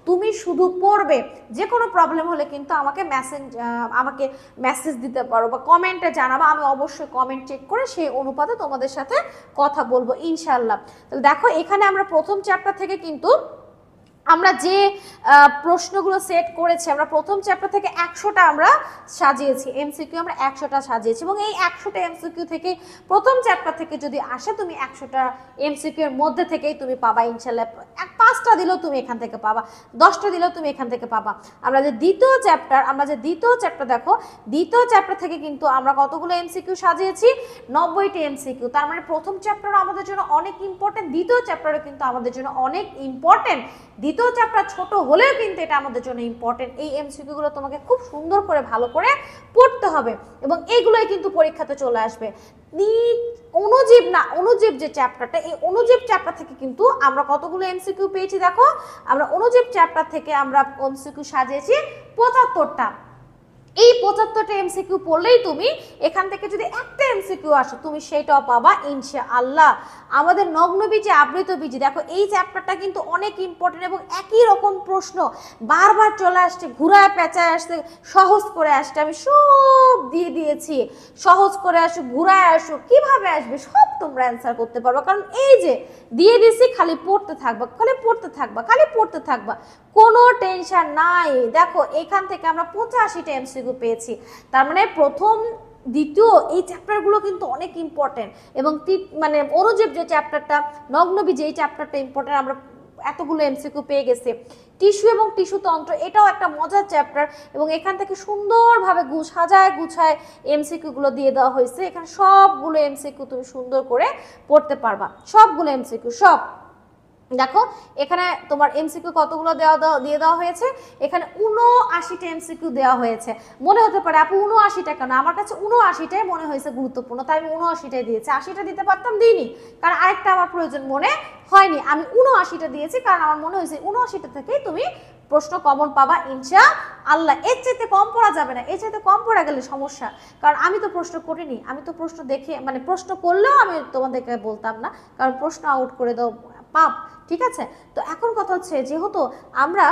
তুমি শুধু পড়বে, যে কোনো প্রবলেম হলে কিন্তু আমাকে মেসেজ দিতে পারো বা কমেন্টে জানাবো, আমি অবশ্যই কমেন্ট চেক করে সেই অনুপাতে তোমাদের সাথে কথা বলবো ইনশাআল্লাহ। তাহলে দেখো এখানে আমরা প্রথম চ্যাপ্টার থেকে কিন্তু আমরা যে প্রশ্নগুলো সেট করেছি, আমরা প্রথম চ্যাপ্টার থেকে 100টা আমরা সাজিয়েছি এমসিকিউ, আমরা 100টা সাজিয়েছি এবং এই 100টা এমসিকিউ থেকে প্রথম চ্যাপ্টার থেকে যদি আসে তুমি 100টা এমসিকিউ এর মধ্যে থেকেই তুমি পাবা ইনশাআল্লাহ। 5টা দিলেও তুমি এখান থেকে পাবা, 10টা দিলেও তুমি এখান থেকে পাবা। আমরা যে দ্বিতীয় চ্যাপ্টার দেখো, দ্বিতীয় চ্যাপ্টার থেকে কিন্তু আমরা কতগুলো এমসিকিউ সাজিয়েছি, 90টি এমসিকিউ। তার মানে প্রথম চ্যাপ্টারও আমাদের জন্য অনেক ইম্পর্টেন্ট, দ্বিতীয় চ্যাপ্টারও কিন্তু আমাদের জন্য অনেক ইম্পর্টেন্ট। দ্বিতীয় চ্যাপ্টার ছোট হলেও কিন্তু এটা আমাদের জন্য ইম্পর্টেন্ট। এই এমসিকিউ গুলো তোমাকে খুব সুন্দর করে ভালো করে পড়তে হবে এবং এইগুলোই কিন্তু পরীক্ষাতে চলে আসবে। অনুজীব যে চ্যাপ্টারটা, এই অনুজীব চ্যাপ্টার থেকে কিন্তু আমরা কতগুলো এমসিকিউ পেয়েছি দেখো, আমরা অনুজীব চ্যাপ্টার থেকে আমরা এমসিকিউ সাজিয়েছি 75টা। এই 75টা এমসিকিউ পড়লেই তুমি এখান থেকে যদি একটা এমসিকিউ আসো তুমি সেটাও পাবা ইনশাআল্লাহ। আমাদের নগ্নবীজি আবৃত বীজি, দেখো এই চ্যাপ্টারটা কিন্তু অনেক ইম্পর্টেন্ট এবং একই রকম প্রশ্ন বারবার চলে আসছে, ঘুরায় পেঁচায় আসছে, সহজ করে আসছে। আমি সব দিয়ে দিয়েছি, সহজ করে আসো, ঘুরায় আসো, কিভাবে আসবে সব তোমরা অ্যান্সার করতে পারবে, কারণ এই যে দিয়ে দিছি, খালি পড়তে থাকবা, কোনো টেনশন নাই। দেখো এখান থেকে আমরা 85টা এমসিকিউ পেয়েছি। তার মানে প্রথম দ্বিতীয় এই চ্যাপ্টারগুলো কিন্তু অনেক ইম্পর্টেন্ট এবং মানে অনুজীব যে চ্যাপ্টারটা, নগ্নবীজ এই চ্যাপ্টারটা ইম্পর্টেন্ট, আমরা এতগুলো এমসিকিউ পেয়ে গেছি। টিস্যু এবং টিস্যু তন্ত্র, এটাও একটা মজার চ্যাপ্টার এবং এখান থেকে সুন্দরভাবে সাজায় গুছায় এমসিকিউ গুলো দিয়ে দেওয়া হয়েছে। এখানে সবগুলো এমসিকিউ তুমি সুন্দর করে পড়তে পারবা, সবগুলো এমসিকিউ সব। দেখো এখানে তোমার এমসিকিউ কতগুলো দিয়ে দেওয়া হয়েছে, এখানে 79টা এমসিকিউ দেওয়া হয়েছে। মনে হতে পারে আপু 79টা কেন, আমার কাছে 79টাই মনে হয়েছে গুরুত্বপূর্ণ, তাই আমি 79টাই দিয়েছি। 80টা দিতে পারতাম, দিইনি, কারণ আরেকটা আমার প্রয়োজন মনে হয়নি। আমি 79টা দিয়েছি কারণ আমার মনে হয়েছে 79টা থেকেই তুমি প্রশ্ন কমন পাবা ইনশাআল্লাহ। এর চাইতে কম পড়া যাবে না, এর চাইতে কম পড়া গেলে সমস্যা, কারণ আমি তো প্রশ্ন করিনি, আমি তো প্রশ্ন দেখে মানে প্রশ্ন করলেও আমি তোমাদেরকে বলতাম না, কারণ প্রশ্ন আউট করে দাও পাপ, ঠিক আছে। তো এখন কথা হচ্ছে যেহেতু আমরা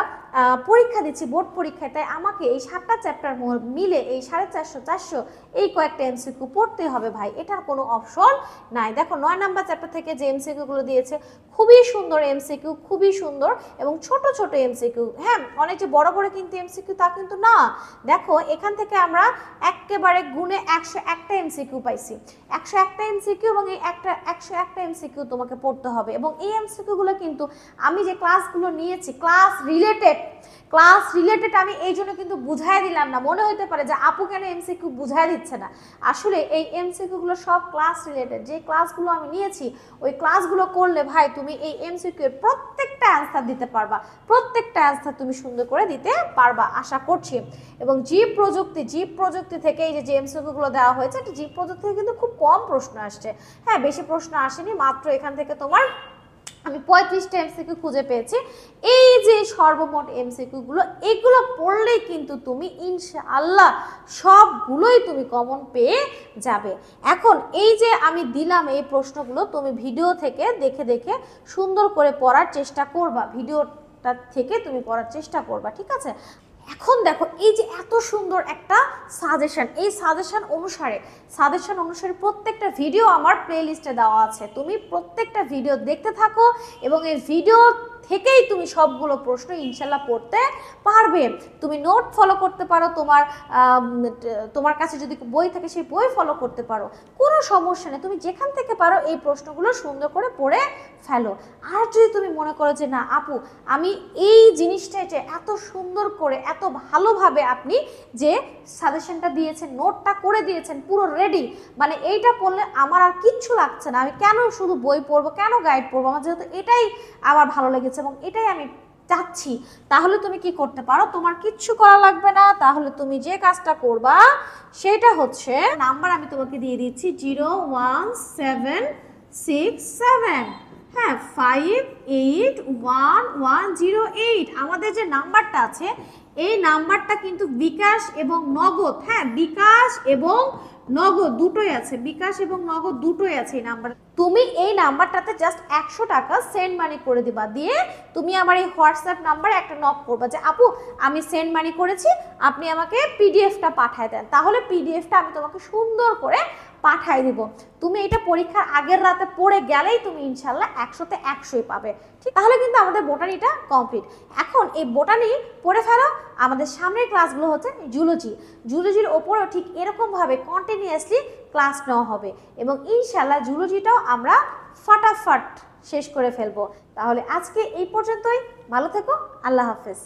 পরীক্ষা দিচ্ছি বোর্ড পরীক্ষায়, তাই আমাকে এই 7টা চ্যাপ্টার মিলে এই 450 এই কয়েকটা এমসিকিউ পড়তে হবে ভাই, এটার কোনো অপশন নাই। দেখো 9 নাম্বার চ্যাপ্টার থেকে যে এমসিকিউ গুলো দিয়েছে খুবই সুন্দর এমসিকিউ, খুবই সুন্দর এবং ছোট ছোট এমসিকিউ। হ্যাঁ, অনেক যে বড় বড় কিন্তু এমসিকিউ তা কিন্তু না। দেখো এখান থেকে আমরা একেবারে গুণে 101টা এমসিকিউ পাইছি, 101টা এমসিকিউ এবং এই 101টা এমসিকিউ তোমাকে পড়তে হবে। এবং এই এমসিকিউ গুলো কিন্তু আমি যে ক্লাসগুলো নিয়েছি ক্লাস রিলেটেড, আমি এই জন্য কিন্তু বুঝাই দিলাম না। মনে হতে পারে যে আপু কেন এমসিকিউ বুঝাই দিচ্ছে না, আসলে এই এমসিকিউ গুলো সব ক্লাস রিলেটেড। যে ক্লাসগুলো আমি নিয়েছি ওই ক্লাসগুলো করলে ভাই তুমি এই এমসিকিউ এর প্রত্যেকটা অ্যান্সার দিতে পারবা, প্রত্যেকটা অ্যান্সার তুমি সুন্দর করে দিতে পারবা আশা করছি। এবং জীব প্রযুক্তি থেকে এই যে এমসিকিউ গুলো দেওয়া হয়েছে, জীব প্রযুক্তি থেকে কিন্তু খুব কম প্রশ্ন আসছে। হ্যাঁ, বেশি প্রশ্ন আসেনি, মাত্র এখান থেকে তোমার আমি 35টা এমসিকিউ খুঁজে পেয়েছি। এই যে সর্বমোট এমসিকিউগুলো, এগুলো পড়লেই কিন্তু তুমি ইনশাআল্লাহ সবগুলোই তুমি কমন পেয়ে যাবে। এখন এই যে আমি দিলাম এই প্রশ্নগুলো, তুমি ভিডিও থেকে দেখে দেখে সুন্দর করে পড়ার চেষ্টা করবা, ভিডিওটা থেকে তুমি পড়ার চেষ্টা করবা, ঠিক আছে? এখন দেখো এই যে এত সুন্দর একটা সাজেশন, এই সাজেশন অনুসারে প্রত্যেকটা ভিডিও আমার প্লেলিস্টে দেওয়া আছে। তুমি প্রত্যেকটা ভিডিও দেখতে থাকো এবং এই ভিডিও থেকেই তুমি সবগুলো প্রশ্ন ইনশাল্লাহ পড়তে পারবে। তুমি নোট ফলো করতে পারো, তোমার কাছে যদি বই থাকে সেই বই ফলো করতে পারো, কোনো সমস্যা নেই। তুমি যেখান থেকে পারো এই প্রশ্নগুলো সুন্দর করে পড়ে ফেলো। আর যদি তুমি মনে করো যে না আপু আমি এই জিনিসটাই যে এত সুন্দর করে এত ভালোভাবে আপনি যে সাজেশনটা দিয়েছেন, নোটটা করে দিয়েছেন পুরো রেডি, মানে এইটা পড়লে আমার আর কিচ্ছু লাগছে না, আমি কেন শুধু বই পড়বো, কেন গাইড পড়বো, আমার যেহেতু এটাই আমার ভালো লেগেছে এবং এটাই আমি চাচ্ছি, তাহলে তুমি কি করতে পারো, তোমার কিচ্ছু করা লাগবে না। তাহলে তুমি যে কাজটা করবা সেটা হচ্ছে, নাম্বার আমি তোমাকে দিয়ে দিচ্ছি 01767, হ্যাঁ 581108। আমাদের যে নাম্বারটা আছে এই নাম্বারটা কিন্তু বিকাশ এবং নগদ, হ্যাঁ বিকাশ এবং নগদ দুটোই আছে, বিকাশ এবং নগদ দুটোই আছে এই নাম্বার। তুমি এই নাম্বারটাতে জাস্ট 100 টাকা সেন্ড মানি করে দিবা, দিয়ে তুমি আমার এই হোয়াটসঅ্যাপ নাম্বারে একটা নক করবা যে আপু আমি সেন্ড মানি করেছি, আপনি আমাকে পিডিএফটা পাঠায় দেন। তাহলে পিডিএফটা আমি তোমাকে সুন্দর করে পাঠাই দিব। তুমি এটা পরীক্ষার আগের রাতে পড়ে গেলেই তুমি ইনশাল্লাহ 100তে 100ই পাবে, ঠিক? তাহলে কিন্তু আমাদের বোটানিটা কমপ্লিট। এখন এই বোটানি পড়ে ফেলো। আমাদের সামনের ক্লাসগুলো হচ্ছে জুলজির ওপরেও ঠিক এরকমভাবে কন্টিনিউয়াসলি ক্লাস নেওয়া হবে এবং ইনশাল্লাহ জুলজিটাও আমরা ফাটাফাট শেষ করে ফেলবো। তাহলে আজকে এই পর্যন্তই, ভালো থেকো, আল্লাহ হাফেজ।